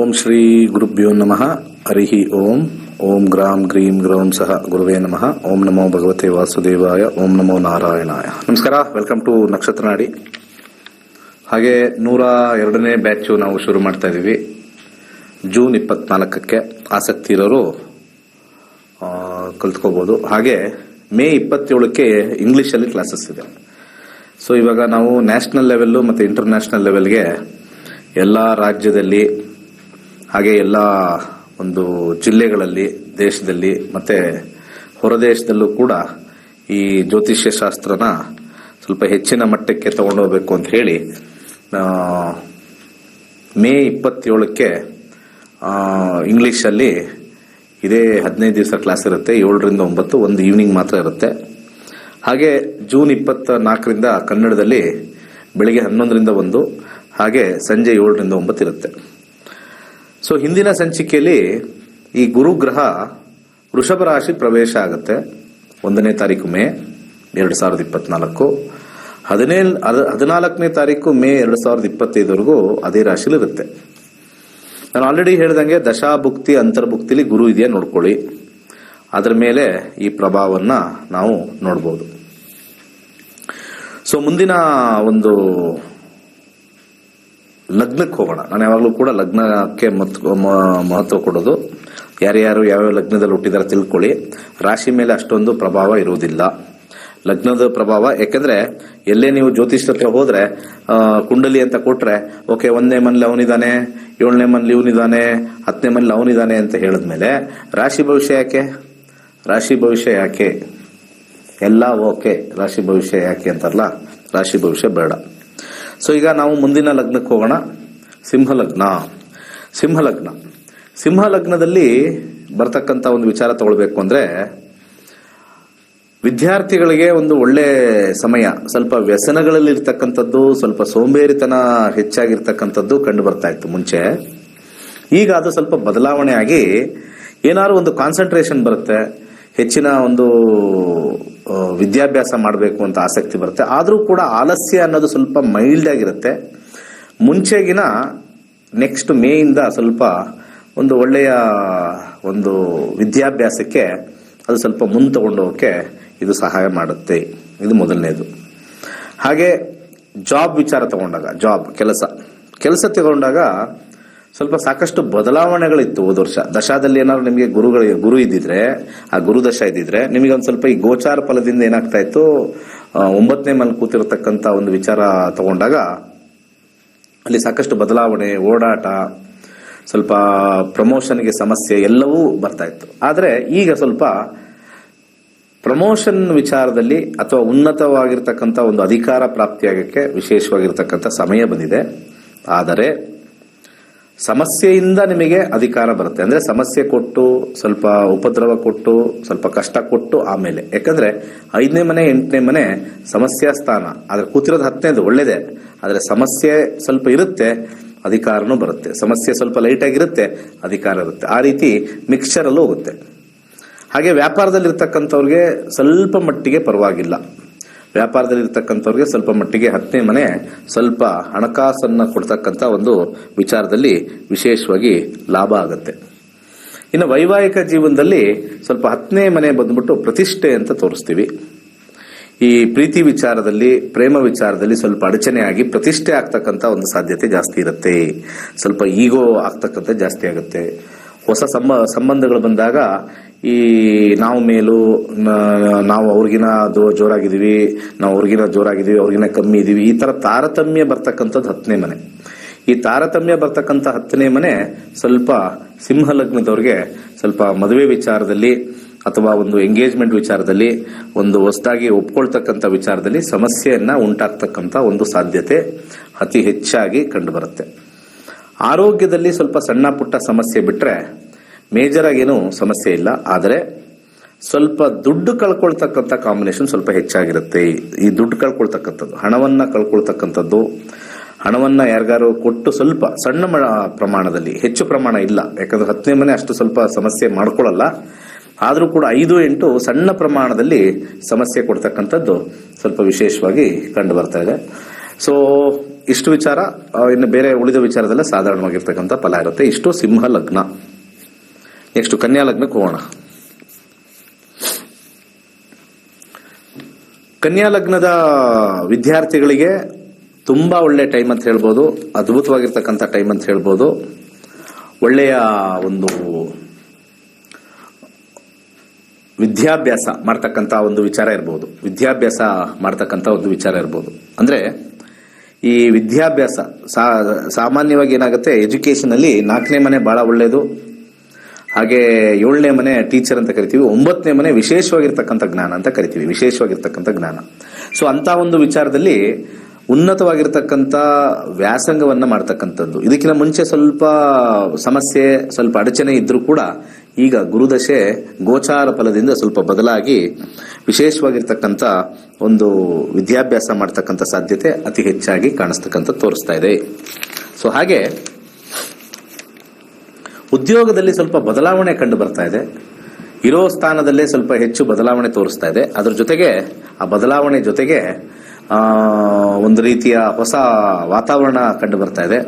ಓಂ ಶ್ರೀ ಗುರುಭ್ಯೋ ನಮಃ. ಹರಿ ಓಂ. ಓಂ ಗ್ರಾಂ ಗ್ರೀಂ ಗ್ರೌಂ ಸಹ ಗುರುವೇ ನಮಃ. ಓಂ ನಮೋ ಭಗವತೆ ವಾಸುದೇವಾಯ. ಓಂ ನಮೋ ನಾರಾಯಣಾಯ. ನಮಸ್ಕಾರ. ವೆಲ್ಕಮ್ ಟು ನಕ್ಷತ್ರ ನಾಡಿ. ಹಾಗೆ 102ನೇ ಬ್ಯಾಚು ನಾವು ಶುರು ಮಾಡ್ತಾ ಇದ್ದೀವಿ. ಜೂನ್ 24ಕ್ಕೆ ಆಸಕ್ತಿ ಇರೋರು ಕಲ್ತ್ಕೋಬಹುದು. ಹಾಗೆ ಮೇ 27ಕ್ಕೆ ಇಂಗ್ಲಿಷಲ್ಲಿ ಕ್ಲಾಸಸ್ ಇದೆ. ಸೊ ಇವಾಗ ನಾವು ನ್ಯಾಷನಲ್ ಲೆವೆಲ್ಲು ಮತ್ತು ಇಂಟರ್ನ್ಯಾಷನಲ್ ಲೆವೆಲ್ಗೆ ಎಲ್ಲ ರಾಜ್ಯದಲ್ಲಿ ಹಾಗೆ ಎಲ್ಲ ಒಂದು ಜಿಲ್ಲೆಗಳಲ್ಲಿ, ದೇಶದಲ್ಲಿ ಮತ್ತು ಹೊರದೇಶದಲ್ಲೂ ಕೂಡ ಈ ಜ್ಯೋತಿಷ್ಯ ಶಾಸ್ತ್ರನ ಸ್ವಲ್ಪ ಹೆಚ್ಚಿನ ಮಟ್ಟಕ್ಕೆ ತಗೊಂಡೋಗ್ಬೇಕು ಅಂತ ಹೇಳಿ ಮೇ 27ಕ್ಕೆ ಇಂಗ್ಲೀಷಲ್ಲಿ ಇದೇ 15 ದಿವಸ ಕ್ಲಾಸ್ ಇರುತ್ತೆ. 7ರಿಂದ 9 ಒಂದು ಈವ್ನಿಂಗ್ ಮಾತ್ರ ಇರುತ್ತೆ. ಹಾಗೆ ಜೂನ್ 24ರಿಂದ ಕನ್ನಡದಲ್ಲಿ ಬೆಳಿಗ್ಗೆ 11ರಿಂದ 1 ಹಾಗೆ ಸಂಜೆ 7ರಿಂದ 9 ಇರುತ್ತೆ. ಸೊ ಹಿಂದಿನ ಸಂಚಿಕೆಯಲ್ಲಿ ಈ ಗುರುಗ್ರಹ ವೃಷಭ ರಾಶಿ ಪ್ರವೇಶ ಆಗುತ್ತೆ 1ನೇ ತಾರೀಕು ಮೇ 2024. 14ನೇ ತಾರೀಕು ಮೇ 2025ವರೆಗೂ ಅದೇ ರಾಶಿಲಿರುತ್ತೆ. ನಾನು ಆಲ್ರೆಡಿ ಹೇಳ್ದಂಗೆ ದಶಾಭುಕ್ತಿ ಅಂತರ್ಭುಕ್ತಿಲಿ ಗುರು ಇದೆಯಾ ನೋಡ್ಕೊಳ್ಳಿ. ಅದರ ಮೇಲೆ ಈ ಪ್ರಭಾವನ್ನ ನಾವು ನೋಡ್ಬೋದು. ಸೊ ಮುಂದಿನ ಒಂದು ಲಗ್ನಕ್ಕೆ ಹೋಗೋಣ. ನಾನು ಯಾವಾಗಲೂ ಕೂಡ ಲಗ್ನಕ್ಕೆ ಮಹತ್ವ ಕೊಡೋದು. ಯಾರ್ಯಾರು ಯಾವ್ಯಾವ ಲಗ್ನದಲ್ಲಿ ಹುಟ್ಟಿದಾರೆ ತಿಳ್ಕೊಳ್ಳಿ. ರಾಶಿ ಮೇಲೆ ಅಷ್ಟೊಂದು ಪ್ರಭಾವ ಇರುವುದಿಲ್ಲ. ಲಗ್ನದ ಪ್ರಭಾವ ಯಾಕೆಂದ್ರೆ ಎಲ್ಲೇ ನೀವು ಜ್ಯೋತಿಷ್ಯಕ್ಕೆ ಹೋದ್ರೆ ಕುಂಡಲಿ ಅಂತ ಕೊಟ್ರೆ ಓಕೆ 1ನೇ ಮನೇಲಿ ಅವನಿದ್ದಾನೆ, 7ನೇ ಮನೇಲಿ ಇವನಿದ್ದಾನೆ, 10ನೇ ಮನೇಲಿ ಅವನಿದ್ದಾನೆ ಅಂತ ಹೇಳಿದ್ಮೇಲೆ ರಾಶಿ ಭವಿಷ್ಯ ಯಾಕೆ? ರಾಶಿ ಭವಿಷ್ಯ ಯಾಕೆ? ಎಲ್ಲ ಓಕೆ, ರಾಶಿ ಭವಿಷ್ಯ ಯಾಕೆ ಅಂತಾರಲ್ಲ, ರಾಶಿ ಭವಿಷ್ಯ ಬೇಡ. ಸೊ ಈಗ ನಾವು ಮುಂದಿನ ಲಗ್ನಕ್ಕೆ ಹೋಗೋಣ. ಸಿಂಹ ಲಗ್ನದಲ್ಲಿ ಬರ್ತಕ್ಕಂಥ ಒಂದು ವಿಚಾರ ತಗೊಳ್ಬೇಕು ಅಂದ್ರೆ ವಿದ್ಯಾರ್ಥಿಗಳಿಗೆ ಒಂದು ಒಳ್ಳೆ ಸಮಯ. ಸ್ವಲ್ಪ ವ್ಯಸನಗಳಲ್ಲಿ ಇರ್ತಕ್ಕಂಥದ್ದು, ಸ್ವಲ್ಪ ಸೋಂಬೇರಿತನ ಹೆಚ್ಚಾಗಿರ್ತಕ್ಕಂಥದ್ದು ಕಂಡು ಬರ್ತಾ ಇತ್ತು ಮುಂಚೆ. ಈಗ ಅದು ಸ್ವಲ್ಪ ಬದಲಾವಣೆ ಆಗಿ ಏನಾದ್ರು ಒಂದು ಕಾನ್ಸಂಟ್ರೇಷನ್ ಬರುತ್ತೆ, ಹೆಚ್ಚಿನ ಒಂದು ವಿದ್ಯಾಭ್ಯಾಸ ಮಾಡಬೇಕು ಅಂತ ಆಸಕ್ತಿ ಬರುತ್ತೆ. ಆದರೂ ಕೂಡ ಆಲಸ್ಯ ಅನ್ನೋದು ಸ್ವಲ್ಪ ಮೈಲ್ಡ್ ಆಗಿರುತ್ತೆ. ಮುಂಚೆಗಿನ ನೆಕ್ಸ್ಟ್ ಮೇಯಿಂದ ಸ್ವಲ್ಪ ಒಂದು ಒಳ್ಳೆಯ ಒಂದು ವಿದ್ಯಾಭ್ಯಾಸಕ್ಕೆ ಅದು ಸ್ವಲ್ಪ ಮುಂದೆ ತಗೊಂಡು ಹೋಗೋಕ್ಕೆ ಇದು ಸಹಾಯ ಮಾಡುತ್ತೆ. ಇದು ಮೊದಲನೇದು. ಹಾಗೆ ಜಾಬ್ ವಿಚಾರ ತಗೊಂಡಾಗ, ಕೆಲಸ ತಗೊಂಡಾಗ ಸ್ವಲ್ಪ ಸಾಕಷ್ಟು ಬದಲಾವಣೆಗಳಿತ್ತು ಹೋದ ವರ್ಷ. ದಶಾದಲ್ಲಿ ಏನಾದ್ರು ನಿಮಗೆ ಗುರು ಇದ್ದಿದ್ರೆ, ಆ ಗುರು ದಶ ಇದ್ದಿದ್ರೆ ನಿಮಗೆ ಒಂದು ಸ್ವಲ್ಪ ಈ ಗೋಚಾರ ಫಲದಿಂದ ಏನಾಗ್ತಾ ಇತ್ತು, 9ನೇ ಮನೆ ಕೂತಿರತಕ್ಕಂತ ಒಂದು ವಿಚಾರ ತಗೊಂಡಾಗ ಅಲ್ಲಿ ಸಾಕಷ್ಟು ಬದಲಾವಣೆ, ಓಡಾಟ, ಸ್ವಲ್ಪ ಪ್ರಮೋಷನ್ಗೆ ಸಮಸ್ಯೆ ಎಲ್ಲವೂ ಬರ್ತಾ ಇತ್ತು. ಆದರೆ ಈಗ ಸ್ವಲ್ಪ ಪ್ರಮೋಷನ್ ವಿಚಾರದಲ್ಲಿ ಅಥವಾ ಉನ್ನತವಾಗಿರ್ತಕ್ಕಂಥ ಒಂದು ಅಧಿಕಾರ ಪ್ರಾಪ್ತಿಯಾಗಕ್ಕೆ ವಿಶೇಷವಾಗಿರ್ತಕ್ಕಂಥ ಸಮಯ ಬಂದಿದೆ. ಆದರೆ ಸಮಸ್ಯೆಯಿಂದ ನಿಮಗೆ ಅಧಿಕಾರ ಬರುತ್ತೆ. ಅಂದ್ರೆ ಸಮಸ್ಯೆ ಕೊಟ್ಟು, ಸ್ವಲ್ಪ ಉಪದ್ರವ ಕೊಟ್ಟು, ಸ್ವಲ್ಪ ಕಷ್ಟ ಕೊಟ್ಟು ಆಮೇಲೆ. ಯಾಕಂದ್ರೆ 5ನೇ ಮನೆ 8ನೇ ಮನೆ ಸಮಸ್ಯಾ ಸ್ಥಾನ. ಆದ್ರೆ ಕೂತಿರೋದು 10ನೇದು ಒಳ್ಳೇದೇ. ಆದ್ರೆ ಸಮಸ್ಯೆ ಸ್ವಲ್ಪ ಇರುತ್ತೆ, ಅಧಿಕಾರನೂ ಬರುತ್ತೆ. ಸಮಸ್ಯೆ ಸ್ವಲ್ಪ ಲೈಟ್ ಆಗಿರುತ್ತೆ, ಅಧಿಕಾರ ಇರುತ್ತೆ. ಆ ರೀತಿ ಮಿಕ್ಸ್ಚರ್ ಅಲ್ಲೂ ಹೋಗುತ್ತೆ. ಹಾಗೆ ವ್ಯಾಪಾರದಲ್ಲಿ ಇರ್ತಕ್ಕಂಥವ್ರಿಗೆ ಸ್ವಲ್ಪ ಮಟ್ಟಿಗೆ ಪರವಾಗಿಲ್ಲ. ವ್ಯಾಪಾರದಲ್ಲಿ ಇರ್ತಕ್ಕಂಥವ್ರಿಗೆ ಸ್ವಲ್ಪ ಮಟ್ಟಿಗೆ 10ನೇ ಮನೆ ಸ್ವಲ್ಪ ಹಣಕಾಸನ್ನ ಕೊಡ್ತಕ್ಕಂಥ ಒಂದು ವಿಚಾರದಲ್ಲಿ ವಿಶೇಷವಾಗಿ ಲಾಭ ಆಗುತ್ತೆ. ಇನ್ನು ವೈವಾಹಿಕ ಜೀವನದಲ್ಲಿ ಸ್ವಲ್ಪ 10ನೇ ಮನೆ ಬಂದ್ಬಿಟ್ಟು ಪ್ರತಿಷ್ಠೆ ಅಂತ ತೋರಿಸ್ತೀವಿ. ಈ ಪ್ರೀತಿ ವಿಚಾರದಲ್ಲಿ, ಪ್ರೇಮ ವಿಚಾರದಲ್ಲಿ ಸ್ವಲ್ಪ ಅಡಚಣೆ ಆಗಿ ಪ್ರತಿಷ್ಠೆ ಆಗ್ತಕ್ಕಂಥ ಒಂದು ಸಾಧ್ಯತೆ ಜಾಸ್ತಿ ಇರುತ್ತೆ. ಸ್ವಲ್ಪ ಈಗೋ ಆಗ್ತಕ್ಕಂಥ ಜಾಸ್ತಿ ಆಗುತ್ತೆ. ಹೊಸ ಸಂಬಂಧಗಳು ಬಂದಾಗ ಈ ನಾವು ಮೇಲೂ, ನಾವು ಅವ್ರಿಗಿನ ಜೋರಾಗಿದ್ದೀವಿ, ನಾವು ಅವ್ರಿಗಿನ ಜೋರಾಗಿದ್ದೀವಿ, ಅವ್ರಿಗಿನ ಕಮ್ಮಿ ಇದೀವಿ, ಈ ತರ ತಾರತಮ್ಯ ಬರ್ತಕ್ಕಂಥದ್ದು 10ನೇ ಮನೆ. ಈ ತಾರತಮ್ಯ ಬರ್ತಕ್ಕಂಥ 10ನೇ ಮನೆ ಸ್ವಲ್ಪ ಸಿಂಹ ಲಗ್ನದವ್ರಿಗೆ ಸ್ವಲ್ಪ ಮದುವೆ ವಿಚಾರದಲ್ಲಿ ಅಥವಾ ಒಂದು ಎಂಗೇಜ್ಮೆಂಟ್ ವಿಚಾರದಲ್ಲಿ, ಒಂದು ಹೊಸದಾಗಿ ಒಪ್ಕೊಳ್ತಕ್ಕಂಥ ವಿಚಾರದಲ್ಲಿ ಸಮಸ್ಯೆಯನ್ನ ಉಂಟಾಗ್ತಕ್ಕಂಥ ಒಂದು ಸಾಧ್ಯತೆ ಅತಿ ಹೆಚ್ಚಾಗಿ ಕಂಡು ಬರುತ್ತೆ. ಆರೋಗ್ಯದಲ್ಲಿ ಸ್ವಲ್ಪ ಸಣ್ಣ ಪುಟ್ಟ ಸಮಸ್ಯೆ ಬಿಟ್ರೆ ಮೇಜರ್ ಆಗೇನು ಸಮಸ್ಯೆ ಇಲ್ಲ. ಆದರೆ ಸ್ವಲ್ಪ ದುಡ್ಡು ಕಳ್ಕೊಳ್ತಕ್ಕಂಥ ಕಾಂಬಿನೇಷನ್ ಸ್ವಲ್ಪ ಹೆಚ್ಚಾಗಿರುತ್ತೆ. ಈ ದುಡ್ಡು ಕಳ್ಕೊಳ್ತಕ್ಕಂಥದ್ದು, ಹಣವನ್ನ ಕಳ್ಕೊಳ್ತಕ್ಕಂಥದ್ದು, ಹಣವನ್ನ ಯಾರಿಗಾರು ಕೊಟ್ಟು ಸ್ವಲ್ಪ ಸಣ್ಣ ಪ್ರಮಾಣದಲ್ಲಿ, ಹೆಚ್ಚು ಪ್ರಮಾಣ ಇಲ್ಲ. ಯಾಕಂದ್ರೆ 10ನೇ ಮನೆ ಅಷ್ಟು ಸ್ವಲ್ಪ ಸಮಸ್ಯೆ ಮಾಡ್ಕೊಳ್ಳಲ್ಲ. ಆದರೂ ಕೂಡ 5, 8 ಸಣ್ಣ ಪ್ರಮಾಣದಲ್ಲಿ ಸಮಸ್ಯೆ ಕೊಡ್ತಕ್ಕಂಥದ್ದು ಸ್ವಲ್ಪ ವಿಶೇಷವಾಗಿ ಕಂಡು ಬರ್ತಾ ಇದೆ. ಸೊ ಇಷ್ಟು ವಿಚಾರ. ಇನ್ನು ಬೇರೆ ಉಳಿದ ವಿಚಾರದಲ್ಲ ಸಾಧಾರಣವಾಗಿರ್ತಕ್ಕಂಥ ಫಲ ಇರುತ್ತೆ. ಇಷ್ಟು ಸಿಂಹ ಲಗ್ನ. ನೆಕ್ಸ್ಟ್ ಕನ್ಯಾ ಲಗ್ನಕ್ಕೆ ಹೋಗೋಣ. ಕನ್ಯಾ ಲಗ್ನದ ವಿದ್ಯಾರ್ಥಿಗಳಿಗೆ ತುಂಬಾ ಒಳ್ಳೆ ಟೈಮ್ ಅಂತ ಹೇಳ್ಬೋದು, ಅದ್ಭುತವಾಗಿರ್ತಕ್ಕಂಥ ಟೈಮ್ ಅಂತ ಹೇಳ್ಬೋದು. ಒಳ್ಳೆಯ ಒಂದು ವಿದ್ಯಾಭ್ಯಾಸ ಮಾಡ್ತಕ್ಕಂಥ ಒಂದು ವಿಚಾರ ಇರ್ಬೋದು, ವಿದ್ಯಾಭ್ಯಾಸ ಮಾಡ್ತಕ್ಕಂಥ ಒಂದು ವಿಚಾರ ಇರ್ಬೋದು. ಅಂದ್ರೆ ಈ ವಿದ್ಯಾಭ್ಯಾಸ ಸಾಮಾನ್ಯವಾಗಿ ಏನಾಗುತ್ತೆ, ಎಜುಕೇಶನ್ ಅಲ್ಲಿ 4ನೇ ಮನೆ ಬಹಳ ಒಳ್ಳೆಯದು, ಹಾಗೆ 7ನೇ ಮನೆ ಟೀಚರ್ ಅಂತ ಕರಿತೀವಿ, 9ನೇ ಮನೆ ವಿಶೇಷವಾಗಿರ್ತಕ್ಕಂಥ ಜ್ಞಾನ ಅಂತ ಕರಿತೀವಿ, ವಿಶೇಷವಾಗಿರ್ತಕ್ಕಂಥ ಜ್ಞಾನ. ಸೊ ಅಂತ ಒಂದು ವಿಚಾರದಲ್ಲಿ ಉನ್ನತವಾಗಿರ್ತಕ್ಕಂಥ ವ್ಯಾಸಂಗವನ್ನ ಮಾಡ್ತಕ್ಕಂಥದ್ದು. ಇದಕ್ಕಿಂತ ಮುಂಚೆ ಸ್ವಲ್ಪ ಸಮಸ್ಯೆ, ಸ್ವಲ್ಪ ಅಡಚಣೆ ಇದ್ರೂ ಕೂಡ ಈಗ ಗುರುದಶೆ ಗೋಚಾರ ಫಲದಿಂದ ಸ್ವಲ್ಪ ಬದಲಾಗಿ ವಿಶೇಷವಾಗಿರ್ತಕ್ಕಂಥ ಒಂದು ವಿದ್ಯಾಭ್ಯಾಸ ಮಾಡ್ತಕ್ಕಂಥ ಸಾಧ್ಯತೆ ಅತಿ ಹೆಚ್ಚಾಗಿ ಕಾಣಿಸ್ತಕ್ಕಂಥ ತೋರಿಸ್ತಾ ಇದೆ. ಸೊ ಹಾಗೆ ಉದ್ಯೋಗದಲ್ಲಿ ಸ್ವಲ್ಪ ಬದಲಾವಣೆ ಕಂಡು ಬರ್ತಾ ಇದೆ. ಇರೋ ಸ್ಥಾನದಲ್ಲೇ ಸ್ವಲ್ಪ ಹೆಚ್ಚು ಬದಲಾವಣೆ ತೋರಿಸ್ತಾ ಇದೆ. ಅದ್ರ ಜೊತೆಗೆ ಆ ಬದಲಾವಣೆ ಜೊತೆಗೆ ಒಂದು ರೀತಿಯ ಹೊಸ ವಾತಾವರಣ ಕಂಡು ಬರ್ತಾ ಇದೆ,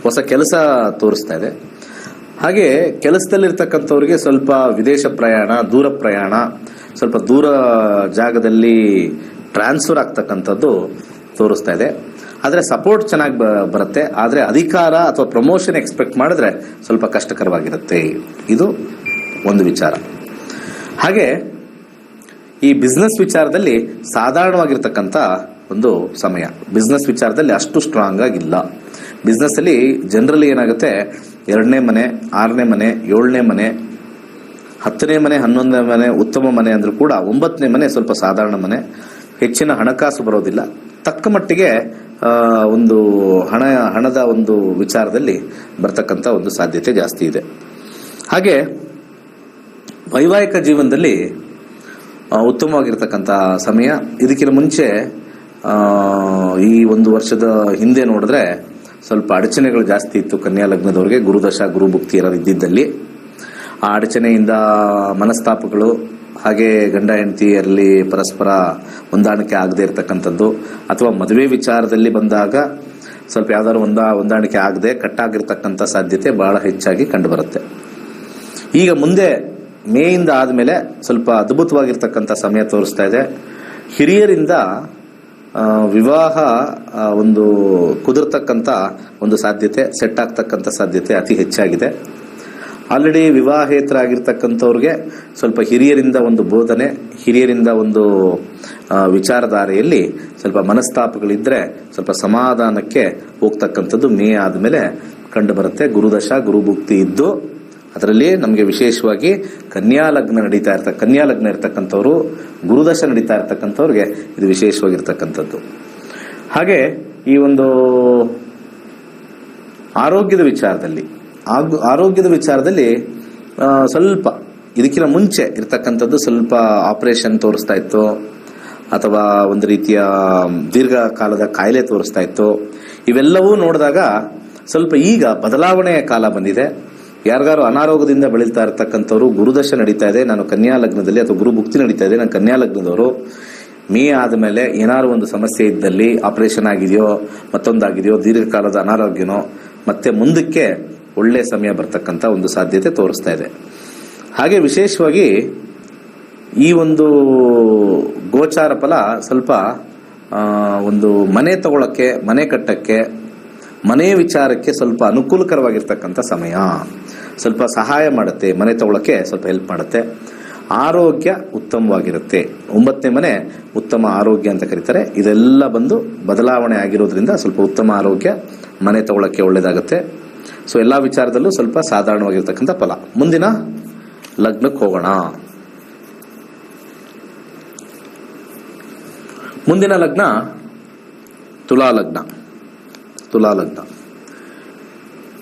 ಹೊಸ ಕೆಲಸ ತೋರಿಸ್ತಾ ಇದೆ. ಹಾಗೆ ಕೆಲಸದಲ್ಲಿರ್ತಕ್ಕಂಥವ್ರಿಗೆ ಸ್ವಲ್ಪ ವಿದೇಶ ಪ್ರಯಾಣ, ದೂರ ಪ್ರಯಾಣ, ಸ್ವಲ್ಪ ದೂರ ಜಾಗದಲ್ಲಿ ಟ್ರಾನ್ಸ್ಫರ್ ಆಗ್ತಕ್ಕಂಥದ್ದು ತೋರಿಸ್ತಾ ಇದೆ. ಆದರೆ ಸಪೋರ್ಟ್ ಚೆನ್ನಾಗಿ ಬರುತ್ತೆ. ಆದರೆ ಅಧಿಕಾರ ಅಥವಾ ಪ್ರಮೋಷನ್ ಎಕ್ಸ್ಪೆಕ್ಟ್ ಮಾಡಿದ್ರೆ ಸ್ವಲ್ಪ ಕಷ್ಟಕರವಾಗಿರುತ್ತೆ. ಇದು ಒಂದು ವಿಚಾರ. ಹಾಗೆ ಈ ಬಿಸ್ನೆಸ್ ವಿಚಾರದಲ್ಲಿ ಸಾಧಾರಣವಾಗಿರ್ತಕ್ಕಂಥ ಒಂದು ಸಮಯ. ಬಿಸ್ನೆಸ್ ವಿಚಾರದಲ್ಲಿ ಅಷ್ಟು ಸ್ಟ್ರಾಂಗ್ ಆಗಿಲ್ಲ. ಬಿಸ್ನೆಸ್ ಅಲ್ಲಿ ಜನರಲಿ ಏನಾಗುತ್ತೆ, 2ನೇ ಮನೆ, 6ನೇ ಮನೆ, 7ನೇ ಮನೆ, 10ನೇ ಮನೆ, 11ನೇ ಮನೆ ಉತ್ತಮ ಮನೆ ಅಂದ್ರೂ ಕೂಡ 9ನೇ ಮನೆ ಸ್ವಲ್ಪ ಸಾಧಾರಣ ಮನೆ. ಹೆಚ್ಚಿನ ಹಣಕಾಸು ಬರೋದಿಲ್ಲ. ತಕ್ಕ ಮಟ್ಟಿಗೆ ಒಂದು ಹಣದ ಒಂದು ವಿಚಾರದಲ್ಲಿ ಬರ್ತಕ್ಕಂಥ ಒಂದು ಸಾಧ್ಯತೆ ಜಾಸ್ತಿ ಇದೆ. ಹಾಗೆ ವೈವಾಹಿಕ ಜೀವನದಲ್ಲಿ ಉತ್ತಮವಾಗಿರ್ತಕ್ಕಂಥ ಸಮಯ. ಇದಕ್ಕಿಂತ ಮುಂಚೆ ಈ ಒಂದು ವರ್ಷದ ಹಿಂದೆ ನೋಡಿದ್ರೆ ಸ್ವಲ್ಪ ಅಡಚಣೆಗಳು ಜಾಸ್ತಿ ಇತ್ತು ಕನ್ಯಾ ಲಗ್ನದವ್ರಿಗೆ, ಗುರುದಶ ಗುರುಭುಕ್ತಿ ಏನಾದ್ರು ಇದ್ದಿದ್ದಲ್ಲಿ. ಆ ಅಡಚಣೆಯಿಂದ ಮನಸ್ತಾಪಗಳು, ಹಾಗೆ ಗಂಡ ಹೆಂಡತಿಯರಲ್ಲಿ ಪರಸ್ಪರ ಹೊಂದಾಣಿಕೆ ಆಗದೆ ಇರತಕ್ಕಂಥದ್ದು, ಅಥವಾ ಮದುವೆ ವಿಚಾರದಲ್ಲಿ ಬಂದಾಗ ಸ್ವಲ್ಪ ಯಾವ್ದಾದ್ರು ಹೊಂದಾಣಿಕೆ ಆಗದೆ ಕಟ್ಟಾಗಿರ್ತಕ್ಕಂಥ ಸಾಧ್ಯತೆ ಬಹಳ ಹೆಚ್ಚಾಗಿ ಕಂಡುಬರುತ್ತೆ. ಈಗ ಮುಂದೆ ಮೇಯಿಂದ ಆದಮೇಲೆ ಸ್ವಲ್ಪ ಅದ್ಭುತವಾಗಿರ್ತಕ್ಕಂಥ ಸಮಯ ತೋರಿಸ್ತಾ ಇದೆ. ಹಿರಿಯರಿಂದ ವಿವಾಹ ಒಂದು ಕುದುರ್ತಕ್ಕಂಥ ಒಂದು ಸಾಧ್ಯತೆ, ಸೆಟ್ ಆಗ್ತಕ್ಕಂಥ ಸಾಧ್ಯತೆ ಅತಿ ಹೆಚ್ಚಾಗಿದೆ. ಆಲ್ರೆಡಿ ವಿವಾಹೇತರಾಗಿರ್ತಕ್ಕಂಥವ್ರಿಗೆ ಸ್ವಲ್ಪ ಹಿರಿಯರಿಂದ ಒಂದು ಬೋಧನೆ, ಹಿರಿಯರಿಂದ ಒಂದು ವಿಚಾರಧಾರೆಯಲ್ಲಿ ಸ್ವಲ್ಪ ಮನಸ್ತಾಪಗಳಿದ್ರೆ ಸ್ವಲ್ಪ ಸಮಾಧಾನಕ್ಕೆ ಹೋಗ್ತಕ್ಕಂಥದ್ದು ಮೇ ಆದಮೇಲೆ ಕಂಡು ಬರುತ್ತೆ. ಗುರುದಶ ಗುರುಭುಕ್ತಿ ಇದ್ದು ಅದರಲ್ಲಿ ನಮಗೆ ವಿಶೇಷವಾಗಿ ಕನ್ಯಾ ಲಗ್ನ ಇರ್ತಕ್ಕಂಥವ್ರು, ಗುರುದಶ ನಡೀತಾ ಇರ್ತಕ್ಕಂಥವ್ರಿಗೆ ಇದು ವಿಶೇಷವಾಗಿರ್ತಕ್ಕಂಥದ್ದು. ಹಾಗೆ ಈ ಒಂದು ಆರೋಗ್ಯದ ವಿಚಾರದಲ್ಲಿ ಸ್ವಲ್ಪ ಇದಕ್ಕಿಂತ ಮುಂಚೆ ಇರ್ತಕ್ಕಂಥದ್ದು ಸ್ವಲ್ಪ ಆಪರೇಷನ್ ತೋರಿಸ್ತಾ ಇತ್ತು, ಅಥವಾ ಒಂದು ರೀತಿಯ ದೀರ್ಘಕಾಲದ ಕಾಯಿಲೆ ತೋರಿಸ್ತಾ ಇತ್ತು. ಇವೆಲ್ಲವೂ ನೋಡಿದಾಗ ಸ್ವಲ್ಪ ಈಗ ಬದಲಾವಣೆಯ ಕಾಲ ಬಂದಿದೆ. ಯಾರಿಗಾರು ಅನಾರೋಗ್ಯದಿಂದ ಬೆಳೀತಾ ಇರತಕ್ಕಂಥವ್ರು, ಗುರುದಶ ನಡೀತಾ ಇದೆ, ನಾನು ಕನ್ಯಾ ಲಗ್ನದಲ್ಲಿ, ಅಥವಾ ಗುರುಭುಕ್ತಿ ನಡೀತಾ ಇದೆ, ನಾನು ಕನ್ಯಾ ಲಗ್ನದವರು, ಮೇ ಆದಮೇಲೆ ಏನಾದ್ರು ಒಂದು ಸಮಸ್ಯೆ ಇದ್ದಲ್ಲಿ, ಆಪರೇಷನ್ ಆಗಿದೆಯೋ, ಮತ್ತೊಂದಾಗಿದೆಯೋ, ದೀರ್ಘಕಾಲದ ಅನಾರೋಗ್ಯನೋ, ಮತ್ತೆ ಮುಂದಕ್ಕೆ ಒಳ್ಳೆ ಸಮಯ ಬರ್ತಕ್ಕಂಥ ಒಂದು ಸಾಧ್ಯತೆ ತೋರಿಸ್ತಾ ಇದೆ. ಹಾಗೆ ವಿಶೇಷವಾಗಿ ಈ ಒಂದು ಗೋಚಾರ ಫಲ ಸ್ವಲ್ಪ ಒಂದು ಮನೆ ತಗೊಳಕ್ಕೆ, ಮನೆ ಕಟ್ಟಕ್ಕೆ, ಮನೆ ವಿಚಾರಕ್ಕೆ ಸ್ವಲ್ಪ ಅನುಕೂಲಕರವಾಗಿರ್ತಕ್ಕಂಥ ಸಮಯ. ಸ್ವಲ್ಪ ಸಹಾಯ ಮಾಡುತ್ತೆ, ಮನೆ ತಗೊಳಕ್ಕೆ ಸ್ವಲ್ಪ ಹೆಲ್ಪ್ ಮಾಡುತ್ತೆ. ಆರೋಗ್ಯ ಉತ್ತಮವಾಗಿರುತ್ತೆ. 9ನೇ ಮನೆ ಉತ್ತಮ ಆರೋಗ್ಯ ಅಂತ ಕರೀತಾರೆ. ಇದೆಲ್ಲ ಬಂದು ಬದಲಾವಣೆ ಆಗಿರೋದ್ರಿಂದ ಸ್ವಲ್ಪ ಉತ್ತಮ ಆರೋಗ್ಯ, ಮನೆ ತಗೊಳಕ್ಕೆ ಒಳ್ಳೇದಾಗುತ್ತೆ. ಸೊ ಎಲ್ಲಾ ವಿಚಾರದಲ್ಲೂ ಸ್ವಲ್ಪ ಸಾಧಾರಣವಾಗಿರ್ತಕ್ಕಂಥ ಫಲ. ಮುಂದಿನ ಲಗ್ನಕ್ಕೆ ಹೋಗೋಣ. ಮುಂದಿನ ಲಗ್ನ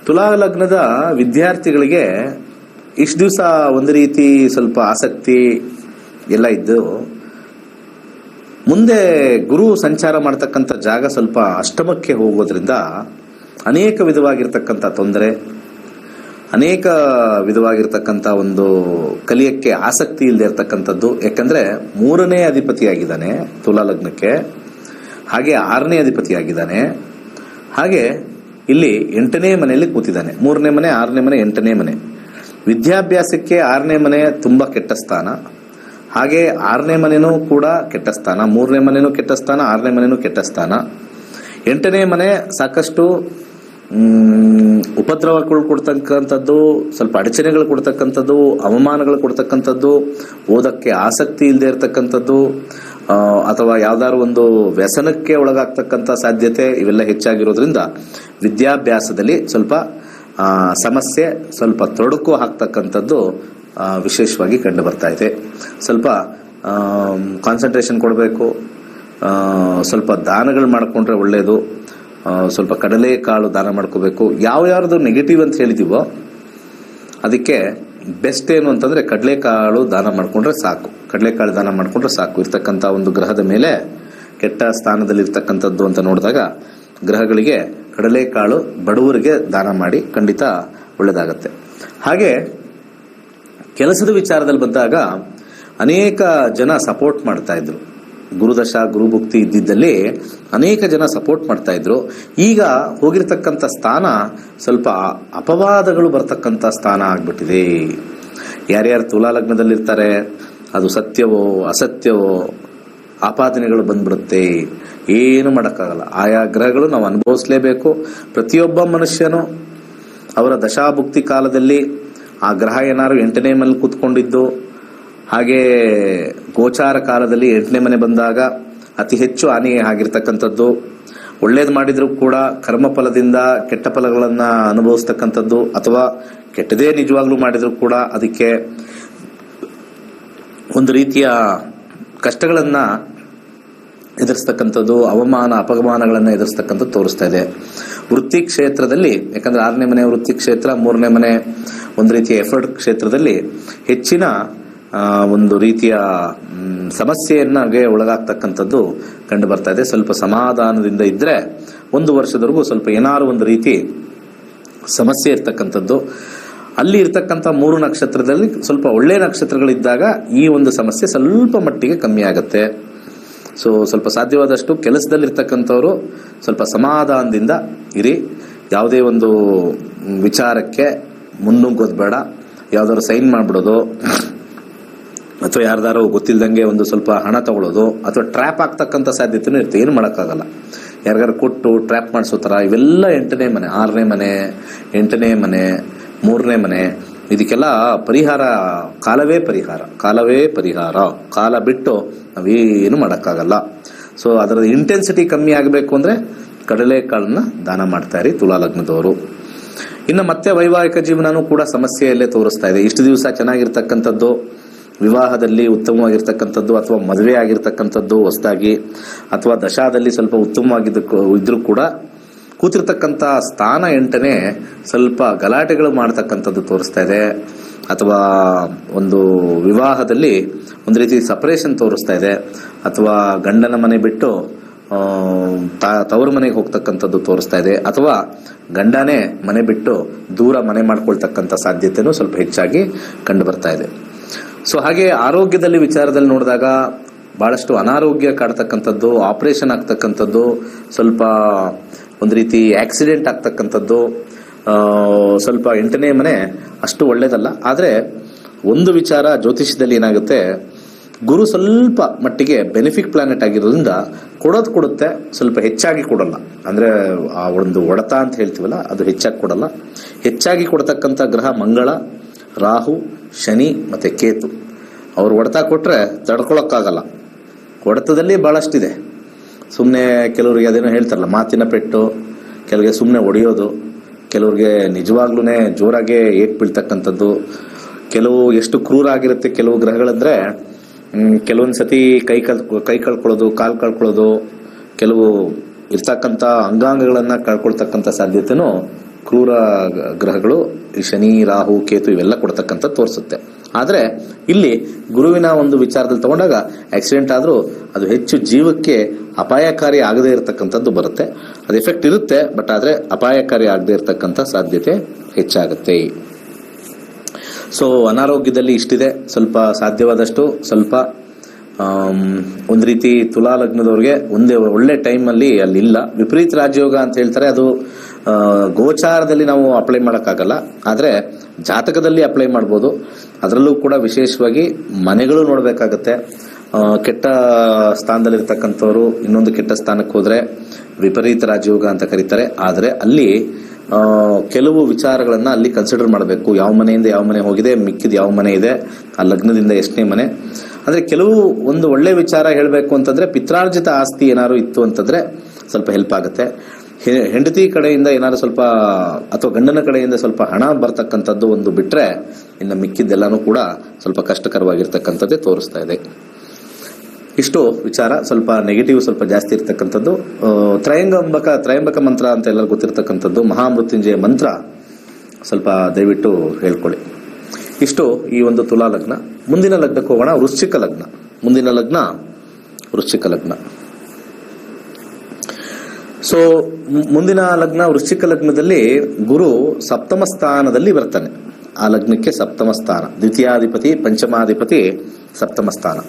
ತುಲಾ ಲಗ್ನದ ವಿದ್ಯಾರ್ಥಿಗಳಿಗೆ ಇಷ್ಟು ದಿವಸ ಒಂದು ರೀತಿ ಸ್ವಲ್ಪ ಆಸಕ್ತಿ ಎಲ್ಲ ಇದ್ದು, ಮುಂದೆ ಗುರು ಸಂಚಾರ ಮಾಡತಕ್ಕಂಥ ಜಾಗ ಸ್ವಲ್ಪ ಅಷ್ಟಮಕ್ಕೆ ಹೋಗೋದ್ರಿಂದ ಅನೇಕ ವಿಧವಾಗಿರ್ತಕ್ಕಂಥ ತೊಂದರೆ, ಅನೇಕ ವಿಧವಾಗಿರ್ತಕ್ಕಂಥ ಒಂದು ಕಲಿಯಕ್ಕೆ ಆಸಕ್ತಿ ಇಲ್ಲದೆ ಇರತಕ್ಕಂಥದ್ದು. ಯಾಕಂದ್ರೆ 3ನೇ ಅಧಿಪತಿಯಾಗಿದ್ದಾನೆ ತುಲಾ ಲಗ್ನಕ್ಕೆ, ಹಾಗೆ 6ನೇ ಅಧಿಪತಿಯಾಗಿದ್ದಾನೆ, ಹಾಗೆ ಇಲ್ಲಿ 8ನೇ ಮನೆಯಲ್ಲಿ ಕೂತಿದ್ದಾನೆ. 3ನೇ ಮನೆ, 6ನೇ ಮನೆ, 8ನೇ ಮನೆ. ವಿದ್ಯಾಭ್ಯಾಸಕ್ಕೆ 6ನೇ ಮನೆ ತುಂಬಾ ಕೆಟ್ಟ ಸ್ಥಾನ. ಹಾಗೆ 6ನೇ ಮನೆನೂ ಕೂಡ ಕೆಟ್ಟ ಸ್ಥಾನ, 3ನೇ ಮನೆನೂ ಕೆಟ್ಟ ಸ್ಥಾನ, 6ನೇ ಮನೆನೂ ಕೆಟ್ಟ ಸ್ಥಾನ. 8ನೇ ಮನೆ ಸಾಕಷ್ಟು ಉಪದ್ರವಗಳು ಕೊಡ್ತಕ್ಕಂಥದ್ದು, ಸ್ವಲ್ಪ ಅಡಚಣೆಗಳು ಕೊಡ್ತಕ್ಕಂಥದ್ದು, ಅವಮಾನಗಳು ಕೊಡ್ತಕ್ಕಂಥದ್ದು, ಓದಕ್ಕೆ ಆಸಕ್ತಿ ಇಲ್ಲದೆ ಇರತಕ್ಕಂಥದ್ದು, ಅಥವಾ ಯಾವ್ದಾದ್ರು ಒಂದು ವ್ಯಸನಕ್ಕೆ ಒಳಗಾಗ್ತಕ್ಕಂಥ ಸಾಧ್ಯತೆ ಇವೆಲ್ಲ ಹೆಚ್ಚಾಗಿರೋದ್ರಿಂದ ವಿದ್ಯಾಭ್ಯಾಸದಲ್ಲಿ ಸ್ವಲ್ಪ ಸಮಸ್ಯೆ, ಸ್ವಲ್ಪ ತೊಡಕು ಹಾಕ್ತಕ್ಕಂಥದ್ದು ವಿಶೇಷವಾಗಿ ಕಂಡು ಬರ್ತಾ ಇದೆ. ಸ್ವಲ್ಪ ಕಾನ್ಸಂಟ್ರೇಷನ್ ಕೊಡಬೇಕು, ಸ್ವಲ್ಪ ದಾನಗಳು ಮಾಡಿಕೊಂಡ್ರೆ ಒಳ್ಳೆಯದು. ಸ್ವಲ್ಪ ಕಡಲೆಕಾಳು ದಾನ ಮಾಡ್ಕೋಬೇಕು. ಯಾವ್ಯಾವ್ದು ನೆಗೆಟಿವ್ ಅಂತ ಹೇಳಿದೀವೋ ಅದಕ್ಕೆ ಬೆಸ್ಟ್ ಏನು ಅಂತಂದ್ರೆ ಕಡಲೆಕಾಳು ದಾನ ಮಾಡ್ಕೊಂಡ್ರೆ ಸಾಕು. ಕಡಲೆಕಾಳು ದಾನ ಮಾಡ್ಕೊಂಡ್ರೆ ಸಾಕು. ಇರ್ತಕ್ಕಂಥ ಒಂದು ಗ್ರಹದ ಮೇಲೆ ಕೆಟ್ಟ ಸ್ಥಾನದಲ್ಲಿ ಇರ್ತಕ್ಕಂಥದ್ದು ಅಂತ ನೋಡಿದಾಗ ಗ್ರಹಗಳಿಗೆ ಕಡಲೆಕಾಳು ಬಡವರಿಗೆ ದಾನ ಮಾಡಿ ಖಂಡಿತ ಒಳ್ಳೇದಾಗತ್ತೆ. ಹಾಗೆ ಕೆಲಸದ ವಿಚಾರದಲ್ಲಿ ಬಂದಾಗ ಅನೇಕ ಜನ ಸಪೋರ್ಟ್ ಮಾಡ್ತಾ ಇದ್ರು. ಗುರುದಶ ಗುರುಭುಕ್ತಿ ಇದ್ದಿದ್ದಲ್ಲಿ ಅನೇಕ ಜನ ಸಪೋರ್ಟ್ ಮಾಡ್ತಾ ಇದ್ರು. ಈಗ ಹೋಗಿರ್ತಕ್ಕಂಥ ಸ್ಥಾನ ಸ್ವಲ್ಪ ಅಪವಾದಗಳು ಬರ್ತಕ್ಕಂಥ ಸ್ಥಾನ ಆಗ್ಬಿಟ್ಟಿದೆ. ಯಾರ್ಯಾರು ತುಲಾ ಲಗ್ನದಲ್ಲಿರ್ತಾರೆ ಅದು ಸತ್ಯವೋ ಅಸತ್ಯವೋ ಆಪಾದನೆಗಳು ಬಂದ್ಬಿಡುತ್ತೆ. ಏನು ಮಾಡೋಕ್ಕಾಗಲ್ಲ. ಆಯಾ ಗ್ರಹಗಳು ನಾವು ಅನುಭವಿಸ್ಲೇಬೇಕು. ಪ್ರತಿಯೊಬ್ಬ ಮನುಷ್ಯನು ಅವರ ದಶಾಭುಕ್ತಿ ಕಾಲದಲ್ಲಿ ಆ ಗ್ರಹ ಏನಾದ್ರು 8ನೇ ಮನೆ ಕೂತ್ಕೊಂಡಿದ್ದು, ಹಾಗೆ ಗೋಚಾರ ಕಾಲದಲ್ಲಿ 8ನೇ ಮನೆ ಬಂದಾಗ ಅತಿ ಹೆಚ್ಚು ಹಾನಿ ಆಗಿರ್ತಕ್ಕಂಥದ್ದು, ಒಳ್ಳೇದು ಮಾಡಿದ್ರು ಕೂಡ ಕರ್ಮಫಲದಿಂದ ಕೆಟ್ಟ ಫಲಗಳನ್ನ ಅನುಭವಿಸ್ತಕ್ಕಂಥದ್ದು, ಅಥವಾ ಕೆಟ್ಟದೇ ನಿಜವಾಗ್ಲೂ ಮಾಡಿದ್ರು ಕೂಡ ಅದಕ್ಕೆ ಒಂದು ರೀತಿಯ ಕಷ್ಟಗಳನ್ನ ಎದುರಿಸ್ತಕ್ಕಂಥದ್ದು, ಅವಮಾನ ಅಪಮಾನಗಳನ್ನ ಎದುರಿಸ್ತಕ್ಕಂಥದ್ದು ತೋರಿಸ್ತಾ ಇದೆ. ವೃತ್ತಿ ಕ್ಷೇತ್ರದಲ್ಲಿ, ಯಾಕಂದ್ರೆ 6ನೇ ಮನೆ ವೃತ್ತಿ ಕ್ಷೇತ್ರ, 3ನೇ ಮನೆ ಒಂದು ರೀತಿಯ ಎಫರ್ಟ್ ಕ್ಷೇತ್ರದಲ್ಲಿ ಹೆಚ್ಚಿನ ಒಂದು ರೀತಿಯ ಸಮಸ್ಯೆಯನ್ನಾಗೆ ಒಳಗಾಗ್ತಕ್ಕಂಥದ್ದು ಕಂಡು ಬರ್ತಾ ಇದೆ. ಸ್ವಲ್ಪ ಸಮಾಧಾನದಿಂದ ಇದ್ರೆ 1 ವರ್ಷದವರೆಗೂ ಸ್ವಲ್ಪ ಏನಾರು ಒಂದು ರೀತಿ ಸಮಸ್ಯೆ ಇರ್ತಕ್ಕಂಥದ್ದು. ಅಲ್ಲಿ ಇರ್ತಕ್ಕಂಥ 3 ನಕ್ಷತ್ರದಲ್ಲಿ ಸ್ವಲ್ಪ ಒಳ್ಳೆ ನಕ್ಷತ್ರಗಳಿದ್ದಾಗ ಈ ಒಂದು ಸಮಸ್ಯೆ ಸ್ವಲ್ಪ ಮಟ್ಟಿಗೆ ಕಮ್ಮಿ ಆಗುತ್ತೆ. ಸೊ ಸ್ವಲ್ಪ ಸಾಧ್ಯವಾದಷ್ಟು ಕೆಲಸದಲ್ಲಿರ್ತಕ್ಕಂಥವ್ರು ಸ್ವಲ್ಪ ಸಮಾಧಾನದಿಂದ ಇರಿ. ಯಾವುದೇ ಒಂದು ವಿಚಾರಕ್ಕೆ ಮುನ್ನುಗ್ಗೋದು ಬೇಡ. ಯಾವ್ದಾದ್ರು ಸೈನ್ ಮಾಡ್ಬಿಡೋದು, ಅಥವಾ ಯಾರ್ದಾರು ಗೊತ್ತಿಲ್ದಂಗೆ ಒಂದು ಸ್ವಲ್ಪ ಹಣ ತಗೊಳ್ಳೋದು, ಅಥವಾ ಟ್ರ್ಯಾಪ್ ಆಗ್ತಕ್ಕಂಥ ಸಾಧ್ಯತೆನೂ ಇರುತ್ತೆ. ಏನು ಮಾಡೋಕ್ಕಾಗಲ್ಲ. ಯಾರಿಗಾರು ಕೊಟ್ಟು ಟ್ರ್ಯಾಪ್ ಮಾಡಿಸೋ ಥರ ಇವೆಲ್ಲ 8ನೇ ಮನೆ, 6ನೇ ಮನೆ, 8ನೇ ಮನೆ, 3ನೇ ಮನೆ, ಇದಕ್ಕೆಲ್ಲ ಪರಿಹಾರ ಕಾಲವೇ ಪರಿಹಾರ. ಕಾಲ ಬಿಟ್ಟು ನಾವೇನು ಮಾಡೋಕ್ಕಾಗಲ್ಲ. ಸೊ ಅದರ ಇಂಟೆನ್ಸಿಟಿ ಕಮ್ಮಿ ಆಗಬೇಕು ಅಂದರೆ ಕಡಲೆಕಾಳನ್ನ ದಾನ ಮಾಡ್ತಾ ಇರಿ ತುಲಾ ಲಗ್ನದವರು. ಇನ್ನು ಮತ್ತೆ ವೈವಾಹಿಕ ಜೀವನನೂ ಕೂಡ ಸಮಸ್ಯೆಯಲ್ಲೇ ತೋರಿಸ್ತಾ ಇದೆ. ಇಷ್ಟು ದಿವಸ ಚೆನ್ನಾಗಿರ್ತಕ್ಕಂಥದ್ದು, ವಿವಾಹದಲ್ಲಿ ಉತ್ತಮವಾಗಿರ್ತಕ್ಕಂಥದ್ದು, ಅಥವಾ ಮದುವೆ ಆಗಿರ್ತಕ್ಕಂಥದ್ದು ಹೊಸದಾಗಿ, ಅಥವಾ ದಶಾದಲ್ಲಿ ಸ್ವಲ್ಪ ಉತ್ತಮವಾಗಿದ್ದು ಕೂಡ ಕೂತಿರ್ತಕ್ಕಂಥ ಸ್ಥಾನ 8ನೇ ಸ್ವಲ್ಪ ಗಲಾಟೆಗಳು ಮಾಡ್ತಕ್ಕಂಥದ್ದು ತೋರಿಸ್ತಾ ಇದೆ. ಅಥವಾ ಒಂದು ವಿವಾಹದಲ್ಲಿ ಒಂದು ರೀತಿ ಸಪರೇಷನ್ ತೋರಿಸ್ತಾ ಇದೆ. ಅಥವಾ ಗಂಡನ ಮನೆ ಬಿಟ್ಟು ತವರು ಮನೆಗೆ ಹೋಗ್ತಕ್ಕಂಥದ್ದು ತೋರಿಸ್ತಾ ಇದೆ. ಅಥವಾ ಗಂಡನೇ ಮನೆ ಬಿಟ್ಟು ದೂರ ಮನೆ ಮಾಡ್ಕೊಳ್ತಕ್ಕಂಥ ಸಾಧ್ಯತೆನೂ ಸ್ವಲ್ಪ ಹೆಚ್ಚಾಗಿ ಕಂಡು ಬರ್ತಾ ಇದೆ. ಸೊ ಹಾಗೆ ಆರೋಗ್ಯದಲ್ಲಿ ವಿಚಾರದಲ್ಲಿ ನೋಡಿದಾಗ ಬಹಳಷ್ಟು ಅನಾರೋಗ್ಯ ಕಾಡ್ತಕ್ಕಂಥದ್ದು, ಆಪರೇಷನ್ ಆಗ್ತಕ್ಕಂಥದ್ದು, ಸ್ವಲ್ಪ ಒಂದು ರೀತಿ ಆಕ್ಸಿಡೆಂಟ್ ಆಗ್ತಕ್ಕಂಥದ್ದು, ಸ್ವಲ್ಪ 8ನೇ ಮನೆ ಅಷ್ಟು ಒಳ್ಳೇದಲ್ಲ. ಆದರೆ ಒಂದು ವಿಚಾರ ಜ್ಯೋತಿಷ್ಯದಲ್ಲಿ ಏನಾಗುತ್ತೆ, ಗುರು ಸ್ವಲ್ಪ ಮಟ್ಟಿಗೆ ಬೆನಿಫಿಕ್ ಪ್ಲಾನೆಟ್ ಆಗಿರೋದ್ರಿಂದ ಕೊಡುತ್ತೆ, ಸ್ವಲ್ಪ ಹೆಚ್ಚಾಗಿ ಕೊಡಲ್ಲ. ಅಂದ್ರೆ ಆ ಒಂದು ಒಡತ ಅಂತ ಹೇಳ್ತೀವಲ್ಲ ಅದು ಹೆಚ್ಚಾಗಿ ಕೊಡಲ್ಲ. ಹೆಚ್ಚಾಗಿ ಕೊಡ್ತಕ್ಕಂಥ ಗ್ರಹ ಮಂಗಳ, ರಾಹು, ಶನಿ ಮತ್ತೆ ಕೇತು. ಅವ್ರು ಹೊಡೆತ ಕೊಟ್ರೆ ತಡ್ಕೊಳಕ್ಕಾಗಲ್ಲ. ಹೊಡೆತದಲ್ಲಿ ಬಹಳಷ್ಟಿದೆ. ಸುಮ್ಮನೆ ಕೆಲವರಿಗೆ ಅದೇನೋ ಹೇಳ್ತಾರಲ್ಲ ಮಾತಿನ ಪೆಟ್ಟು, ಕೆಲವರಿಗೆ ಸುಮ್ಮನೆ ಹೊಡೆಯೋದು, ಕೆಲವ್ರಿಗೆ ನಿಜವಾಗ್ಲೂ ಜೋರಾಗೆ ಏಟ್ ಬೀಳ್ತಕ್ಕಂಥದ್ದು. ಕೆಲವು ಎಷ್ಟು ಕ್ರೂರ ಆಗಿರುತ್ತೆ ಕೆಲವು ಗ್ರಹಗಳಂದ್ರೆ, ಕೆಲವೊಂದು ಸತಿ ಕೈ ಕಳ್ಕೊಳ್ಳೋದು, ಕಾಲು ಕಳ್ಕೊಳ್ಳೋದು, ಕೆಲವು ಇರ್ತಕ್ಕಂಥ ಅಂಗಾಂಗಗಳನ್ನ ಕಳ್ಕೊಳ್ತಕ್ಕಂಥ ಸಾಧ್ಯತೆನೂ ಕ್ರೂರ ಗ್ರಹಗಳು ಈ ಶನಿ, ರಾಹು, ಕೇತು ಇವೆಲ್ಲ ಕೊಡ್ತಕ್ಕಂಥ ತೋರಿಸುತ್ತೆ. ಆದರೆ ಇಲ್ಲಿ ಗುರುವಿನ ಒಂದು ವಿಚಾರದಲ್ಲಿ ತಗೊಂಡಾಗ ಆಕ್ಸಿಡೆಂಟ್ ಆದ್ರೂ ಅದು ಹೆಚ್ಚು ಜೀವಕ್ಕೆ ಅಪಾಯಕಾರಿ ಆಗದೇ ಇರತಕ್ಕಂಥದ್ದು ಬರುತ್ತೆ. ಅದು ಎಫೆಕ್ಟ್ ಇರುತ್ತೆ, ಬಟ್ ಆದ್ರೆ ಅಪಾಯಕಾರಿ ಆಗದೆ ಇರತಕ್ಕಂಥ ಸಾಧ್ಯತೆ ಹೆಚ್ಚಾಗುತ್ತೆ. ಸೊ ಅನಾರೋಗ್ಯದಲ್ಲಿ ಇಷ್ಟಿದೆ. ಸ್ವಲ್ಪ ಸಾಧ್ಯವಾದಷ್ಟು ಸ್ವಲ್ಪ ಒಂದು ರೀತಿ ತುಲಾ ಲಗ್ನದವ್ರಿಗೆ ಒಂದೇ ಒಳ್ಳೆ ಟೈಮಲ್ಲಿ ಅಲ್ಲಿ ಇಲ್ಲ. ವಿಪರೀತ ರಾಜಯೋಗ ಅಂತ ಹೇಳ್ತಾರೆ, ಅದು ಗೋಚಾರದಲ್ಲಿ ನಾವು ಅಪ್ಲೈ ಮಾಡೋಕ್ಕಾಗಲ್ಲ, ಆದರೆ ಜಾತಕದಲ್ಲಿ ಅಪ್ಲೈ ಮಾಡ್ಬೋದು. ಅದರಲ್ಲೂ ಕೂಡ ವಿಶೇಷವಾಗಿ ಮನೆಗಳು ನೋಡಬೇಕಾಗತ್ತೆ. ಕೆಟ್ಟ ಸ್ಥಾನದಲ್ಲಿರ್ತಕ್ಕಂಥವ್ರು ಇನ್ನೊಂದು ಕೆಟ್ಟ ಸ್ಥಾನಕ್ಕೆ ಹೋದರೆ ವಿಪರೀತ ರಾಜಯೋಗ ಅಂತ ಕರೀತಾರೆ. ಆದರೆ ಅಲ್ಲಿ ಕೆಲವು ವಿಚಾರಗಳನ್ನು ಅಲ್ಲಿ ಕನ್ಸಿಡರ್ ಮಾಡಬೇಕು. ಯಾವ ಮನೆಯಿಂದ ಯಾವ ಮನೆ ಹೋಗಿದೆ, ಮಿಕ್ಕಿದ ಯಾವ ಮನೆ ಇದೆ, ಆ ಲಗ್ನದಿಂದ ಎಷ್ಟನೇ ಮನೆ. ಅಂದರೆ ಕೆಲವು ಒಂದು ಒಳ್ಳೆ ವಿಚಾರ ಹೇಳಬೇಕು ಅಂತಂದರೆ, ಪಿತ್ರಾರ್ಜಿತ ಆಸ್ತಿ ಏನಾದ್ರು ಇತ್ತು ಅಂತಂದರೆ ಸ್ವಲ್ಪ ಹೆಲ್ಪ್ ಆಗುತ್ತೆ. ಹೆಂಡತಿ ಕಡೆಯಿಂದ ಏನಾದ್ರು ಸ್ವಲ್ಪ ಅಥವಾ ಗಂಡನ ಕಡೆಯಿಂದ ಸ್ವಲ್ಪ ಹಣ ಬರ್ತಕ್ಕಂಥದ್ದು ಒಂದು ಬಿಟ್ಟರೆ ಇನ್ನು ಮಿಕ್ಕಿದ್ದೆಲ್ಲನೂ ಕೂಡ ಸ್ವಲ್ಪ ಕಷ್ಟಕರವಾಗಿರ್ತಕ್ಕಂಥದ್ದೇ ತೋರಿಸ್ತಾ ಇದೆ. ಇಷ್ಟು ವಿಚಾರ. ಸ್ವಲ್ಪ ನೆಗೆಟಿವ್ ಸ್ವಲ್ಪ ಜಾಸ್ತಿ ಇರ್ತಕ್ಕಂಥದ್ದು. ತ್ರಯಂಬಕ ಮಂತ್ರ ಅಂತ ಎಲ್ಲರೂ ಗೊತ್ತಿರ್ತಕ್ಕಂಥದ್ದು, ಮಹಾಮೃತ್ಯುಂಜಯ ಮಂತ್ರ ಸ್ವಲ್ಪ ದಯವಿಟ್ಟು ಹೇಳ್ಕೊಳ್ಳಿ. ಇಷ್ಟು ಈ ಒಂದು ತುಲಾ ಲಗ್ನ. ಮುಂದಿನ ಲಗ್ನಕ್ಕೆ ಹೋಗೋಣ. ವೃಶ್ಚಿಕ ಲಗ್ನ. ಮುಂದಿನ ಲಗ್ನ ವೃಶ್ಚಿಕ ಲಗ್ನ. ಸೊ ಮುಂದಿನ ಲಗ್ನ ವೃಶ್ಚಿಕ ಲಗ್ನದಲ್ಲಿ ಗುರು ಸಪ್ತಮ ಸ್ಥಾನದಲ್ಲಿ ಬರ್ತಾನೆ. ಆ ಲಗ್ನಕ್ಕೆ ಸಪ್ತಮ ಸ್ಥಾನ, ದ್ವಿತೀಯಾಧಿಪತಿ ಪಂಚಮಾಧಿಪತಿ ಸಪ್ತಮ ಸ್ಥಾನ.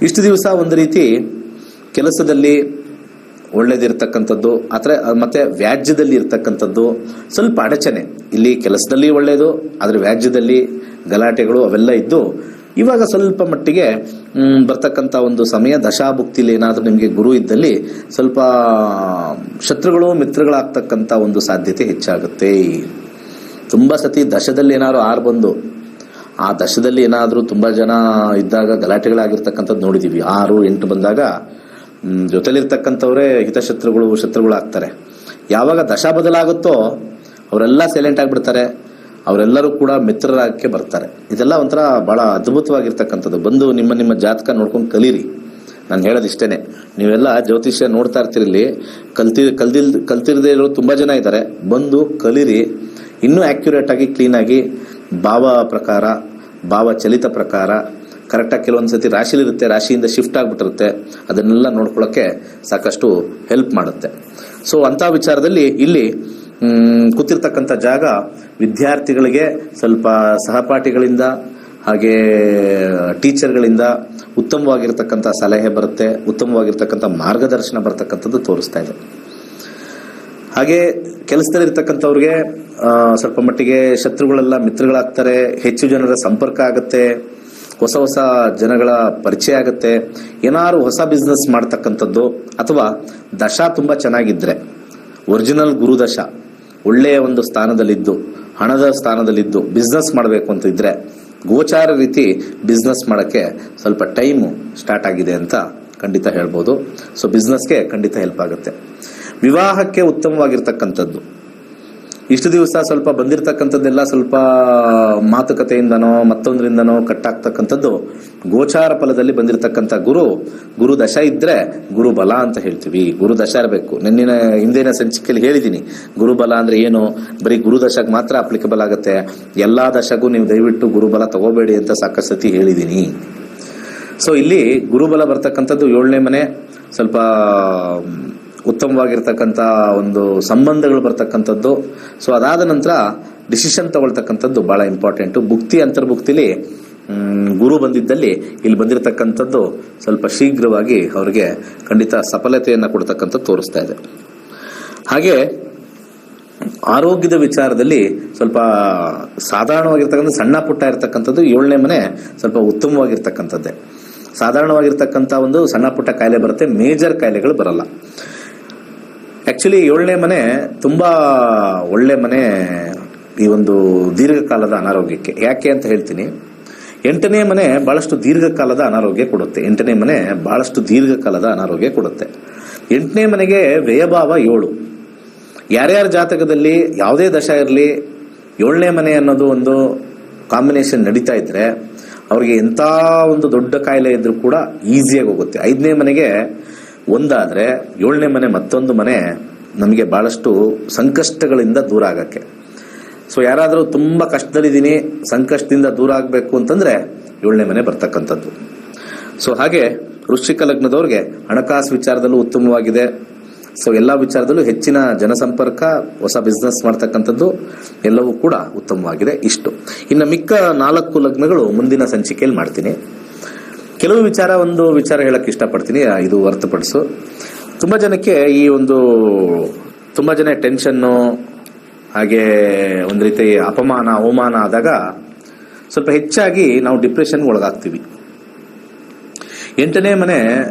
ಇಷ್ಟು ದಿವಸ ಒಂದು ರೀತಿ ಕೆಲಸದಲ್ಲಿ ಒಳ್ಳೇದಿರ್ತಕ್ಕಂಥದ್ದು, ಮತ್ತೆ ವ್ಯಾಜ್ಯದಲ್ಲಿ ಇರ್ತಕ್ಕಂಥದ್ದು ಸ್ವಲ್ಪ ಅಡಚಣೆ. ಇಲ್ಲಿ ಕೆಲಸದಲ್ಲಿ ಒಳ್ಳೇದು, ಆದರೆ ವ್ಯಾಜ್ಯದಲ್ಲಿ ಗಲಾಟೆಗಳು ಅವೆಲ್ಲ ಇದ್ದು ಇವಾಗ ಸ್ವಲ್ಪ ಮಟ್ಟಿಗೆ ಬರ್ತಕ್ಕಂಥ ಒಂದು ಸಮಯ. ದಶಾಭುಕ್ತಿಲಿ ಏನಾದರೂ ನಿಮಗೆ ಗುರು ಇದ್ದಲ್ಲಿ ಸ್ವಲ್ಪ ಶತ್ರುಗಳು ಮಿತ್ರಗಳಾಗ್ತಕ್ಕಂಥ ಒಂದು ಸಾಧ್ಯತೆ ಹೆಚ್ಚಾಗುತ್ತೆ. ತುಂಬ ಸತಿ ದಶದಲ್ಲಿ ಏನಾದ್ರು 6 ಬಂದು ಆ ದಶದಲ್ಲಿ ಏನಾದರೂ ತುಂಬ ಜನ ಇದ್ದಾಗ ಗಲಾಟೆಗಳಾಗಿರ್ತಕ್ಕಂಥದ್ದು ನೋಡಿದ್ದೀವಿ. 6, 8 ಬಂದಾಗ ಜೊತೆಲಿರ್ತಕ್ಕಂಥವರೇ ಶತ್ರುಗಳಾಗ್ತಾರೆ. ಯಾವಾಗ ದಶ ಬದಲಾಗುತ್ತೋ ಅವರೆಲ್ಲ ಸೈಲೆಂಟ್ ಆಗಿಬಿಡ್ತಾರೆ, ಅವರೆಲ್ಲರೂ ಕೂಡ ಮಿತ್ರರಾಗಕ್ಕೆ ಬರ್ತಾರೆ. ಇದೆಲ್ಲ ಒಂಥರ ಬಹಳ ಅದ್ಭುತವಾಗಿರ್ತಕ್ಕಂಥದ್ದು. ಬಂದು ನಿಮ್ಮ ಜಾತಕ ನೋಡ್ಕೊಂಡು ಕಲೀರಿ. ನಾನು ಹೇಳೋದು ಇಷ್ಟೇನೆ. ನೀವೆಲ್ಲ ಜ್ಯೋತಿಷ್ಯ ನೋಡ್ತಾ ಇರ್ತಿರಲಿ, ಕಲ್ತಿರದೇ ಇರೋ ತುಂಬ ಜನ ಇದ್ದಾರೆ. ಬಂದು ಕಲೀರಿ, ಇನ್ನೂ ಆಕ್ಯುರೇಟ್ ಆಗಿ ಕ್ಲೀನಾಗಿ ಭಾವ ಪ್ರಕಾರ, ಭಾವ ಚಲಿತ ಪ್ರಕಾರ ಕರೆಕ್ಟಾಗಿ ಕೆಲವೊಂದು ಸತಿ ರಾಶಿಲಿರುತ್ತೆ, ರಾಶಿಯಿಂದ ಶಿಫ್ಟ್ ಆಗಿಬಿಟ್ಟಿರುತ್ತೆ. ಅದನ್ನೆಲ್ಲ ನೋಡ್ಕೊಳ್ಳೋಕ್ಕೆ ಸಾಕಷ್ಟು ಹೆಲ್ಪ್ ಮಾಡುತ್ತೆ. ಸೊ ಅಂಥ ವಿಚಾರದಲ್ಲಿ ಇಲ್ಲಿ ಕೂತಿರ್ತಕ್ಕಂಥ ಜಾಗ ವಿದ್ಯಾರ್ಥಿಗಳಿಗೆ ಸ್ವಲ್ಪ ಸಹಪಾಠಿಗಳಿಂದ ಹಾಗೆ ಟೀಚರ್ಗಳಿಂದ ಉತ್ತಮವಾಗಿರ್ತಕ್ಕಂಥ ಸಲಹೆ ಬರುತ್ತೆ, ಉತ್ತಮವಾಗಿರ್ತಕ್ಕಂಥ ಮಾರ್ಗದರ್ಶನ ಬರ್ತಕ್ಕಂಥದ್ದು ತೋರಿಸ್ತಾ ಇದೆ. ಹಾಗೆ ಕೆಲಸದಲ್ಲಿರ್ತಕ್ಕಂಥವ್ರಿಗೆ ಸ್ವಲ್ಪ ಮಟ್ಟಿಗೆ ಶತ್ರುಗಳೆಲ್ಲ ಮಿತ್ರಗಳಾಗ್ತಾರೆ, ಹೆಚ್ಚು ಜನರ ಸಂಪರ್ಕ ಆಗುತ್ತೆ, ಹೊಸ ಜನಗಳ ಪರಿಚಯ ಆಗುತ್ತೆ. ಏನಾದ್ರು ಹೊಸ ಬಿಸ್ನೆಸ್ ಮಾಡ್ತಕ್ಕಂಥದ್ದು ಅಥವಾ ದಶಾ ತುಂಬ ಚೆನ್ನಾಗಿದ್ರೆ, ಒರಿಜಿನಲ್ ಗುರು ದಶ ಒಳ್ಳೆಯ ಒಂದು ಸ್ಥಾನದಲ್ಲಿದ್ದು, ಹಣದ ಸ್ಥಾನದಲ್ಲಿದ್ದು ಬಿಸ್ನೆಸ್ ಮಾಡಬೇಕು ಅಂತ ಇದ್ರೆ ಗೋಚಾರ ರೀತಿ ಬಿಸ್ನೆಸ್ ಮಾಡೋಕ್ಕೆ ಸ್ವಲ್ಪ ಟೈಮು ಸ್ಟಾರ್ಟ್ ಆಗಿದೆ ಅಂತ ಖಂಡಿತ ಹೇಳ್ಬೋದು. ಸೊ ಬಿಸ್ನೆಸ್ಗೆ ಖಂಡಿತ ಹೆಲ್ಪ್ ಆಗುತ್ತೆ. ವಿವಾಹಕ್ಕೆ ಉತ್ತಮವಾಗಿರ್ತಕ್ಕಂಥದ್ದು. ಇಷ್ಟು ದಿವಸ ಸ್ವಲ್ಪ ಬಂದಿರತಕ್ಕಂಥದ್ದೆಲ್ಲ ಸ್ವಲ್ಪ ಮಾತುಕತೆಯಿಂದನೋ ಮತ್ತೊಂದರಿಂದನೋ ಕಟ್ಟಾಗ್ತಕ್ಕಂಥದ್ದು ಗೋಚಾರ ಫಲದಲ್ಲಿ ಬಂದಿರತಕ್ಕಂಥ ಗುರು ದಶ ಇದ್ರೆ ಗುರು ಬಲ ಅಂತ ಹೇಳ್ತೀವಿ. ಗುರು ದಶ ಇರಬೇಕು. ಹಿಂದಿನ ಸಂಚಿಕೆಯಲ್ಲಿ ಹೇಳಿದ್ದೀನಿ, ಗುರುಬಲ ಅಂದ್ರೆ ಏನು, ಬರೀ ಗುರು ದಶಕ್ಕೆ ಮಾತ್ರ ಅಪ್ಲಿಕಬಲ್ ಆಗುತ್ತೆ, ಎಲ್ಲಾ ದಶಗೂ ನೀವು ದಯವಿಟ್ಟು ಗುರುಬಲ ತಗೋಬೇಡಿ ಅಂತ ಸಾಕಷ್ಟು ಸತಿ ಹೇಳಿದ್ದೀನಿ. ಸೊ ಇಲ್ಲಿ ಗುರುಬಲ ಬರ್ತಕ್ಕಂಥದ್ದು 7ನೇ ಮನೆ, ಸ್ವಲ್ಪ ಉತ್ತಮವಾಗಿರ್ತಕ್ಕಂಥ ಒಂದು ಸಂಬಂಧಗಳು ಬರ್ತಕ್ಕಂಥದ್ದು. ಸೊ ಅದಾದ ನಂತರ ಡಿಸಿಷನ್ ತಗೊಳ್ತಕ್ಕಂಥದ್ದು ಬಹಳ ಇಂಪಾರ್ಟೆಂಟು. ಭುಕ್ತಿ ಅಂತರ್ಭುಕ್ತಿಲಿ ಗುರು ಬಂದಿದ್ದಲ್ಲಿ ಇಲ್ಲಿ ಬಂದಿರತಕ್ಕಂಥದ್ದು ಸ್ವಲ್ಪ ಶೀಘ್ರವಾಗಿ ಅವರಿಗೆ ಖಂಡಿತ ಸಫಲತೆಯನ್ನು ಕೊಡ್ತಕ್ಕಂಥದ್ದು ತೋರಿಸ್ತಾ ಇದೆ. ಹಾಗೆ ಆರೋಗ್ಯದ ವಿಚಾರದಲ್ಲಿ ಸ್ವಲ್ಪ ಸಾಧಾರಣವಾಗಿರ್ತಕ್ಕಂಥ ಸಣ್ಣ ಪುಟ್ಟ ಇರ್ತಕ್ಕಂಥದ್ದು 7ನೇ ಮನೆ ಸ್ವಲ್ಪ ಉತ್ತಮವಾಗಿರ್ತಕ್ಕಂಥದ್ದೇ. ಸಾಧಾರಣವಾಗಿರ್ತಕ್ಕಂಥ ಒಂದು ಸಣ್ಣ ಪುಟ್ಟ ಕಾಯಿಲೆ ಬರುತ್ತೆ, ಮೇಜರ್ ಕಾಯಿಲೆಗಳು ಬರಲ್ಲ. ಆಕ್ಚುಲಿ 7ನೇ ಮನೆ ತುಂಬಾ ಒಳ್ಳೆ ಮನೆ ಈ ಒಂದು ದೀರ್ಘಕಾಲದ ಅನಾರೋಗ್ಯಕ್ಕೆ. ಯಾಕೆ ಅಂತ ಹೇಳ್ತೀನಿ. 8ನೇ ಮನೆ ಬಹಳಷ್ಟು ದೀರ್ಘಕಾಲದ ಅನಾರೋಗ್ಯ ಕೊಡುತ್ತೆ. 8ನೇ ಮನೆ ಬಹಳಷ್ಟು ದೀರ್ಘಕಾಲದ ಅನಾರೋಗ್ಯ ಕೊಡುತ್ತೆ. 8ನೇ ಮನೆಗೆ ವ್ಯಯಭಾವ 7. ಯಾರ್ಯಾರ ಜಾತಕದಲ್ಲಿ ಯಾವುದೇ ದಶ ಇರಲಿ 7ನೇ ಮನೆ ಅನ್ನೋದು ಒಂದು ಕಾಂಬಿನೇಷನ್ ನಡೀತಾ ಇದ್ರೆ ಅವ್ರಿಗೆ ಎಂಥ ಒಂದು ದೊಡ್ಡ ಕಾಯಿಲೆ ಇದ್ರೂ ಕೂಡ ಈಸಿಯಾಗಿ ಹೋಗುತ್ತೆ. 5ನೇ ಮನೆಗೆ ಒಂದಾದ್ರೆ 7ನೇ ಮನೆ ಮತ್ತೊಂದು ಮನೆ ನಮಗೆ ಬಹಳಷ್ಟು ಸಂಕಷ್ಟಗಳಿಂದ ದೂರ ಆಗಕ್ಕೆ. ಸೊ ಯಾರಾದರೂ ತುಂಬ ಕಷ್ಟದಲ್ಲಿದ್ದೀನಿ, ಸಂಕಷ್ಟದಿಂದ ದೂರ ಆಗಬೇಕು ಅಂತಂದ್ರೆ 7ನೇ ಮನೆ ಬರ್ತಕ್ಕಂಥದ್ದು. ಸೊ ಹಾಗೆ ವೃಶ್ಚಿಕ ಲಗ್ನದವ್ರಿಗೆ ಹಣಕಾಸು ವಿಚಾರದಲ್ಲೂ ಉತ್ತಮವಾಗಿದೆ. ಸೊ ಎಲ್ಲ ವಿಚಾರದಲ್ಲೂ ಹೆಚ್ಚಿನ ಜನಸಂಪರ್ಕ, ಹೊಸ ಬಿಸ್ನೆಸ್ ಮಾಡ್ತಕ್ಕಂಥದ್ದು ಎಲ್ಲವೂ ಕೂಡ ಉತ್ತಮವಾಗಿದೆ. ಇಷ್ಟು. ಇನ್ನು ಮಿಕ್ಕ 4 ಲಗ್ನಗಳು ಮುಂದಿನ ಸಂಚಿಕೆಯಲ್ಲಿ ಮಾಡ್ತೀನಿ. ಕೆಲವು ಒಂದು ವಿಚಾರ ಹೇಳಕ್ ಇಷ್ಟಪಡ್ತೀನಿ, ಇದು ಹೊರತುಪಡಿಸು. ತುಂಬಾ ಜನಕ್ಕೆ ತುಂಬಾ ಜನ ಟೆನ್ಷನ್ನು ಹಾಗೆ ಒಂದು ರೀತಿ ಅಪಮಾನ ಅವಮಾನ ಆದಾಗ ಸ್ವಲ್ಪ ಹೆಚ್ಚಾಗಿ ನಾವು ಡಿಪ್ರೆಷನ್ಗೆ ಒಳಗಾಗ್ತೀವಿ. 8ನೇ ಮನೆ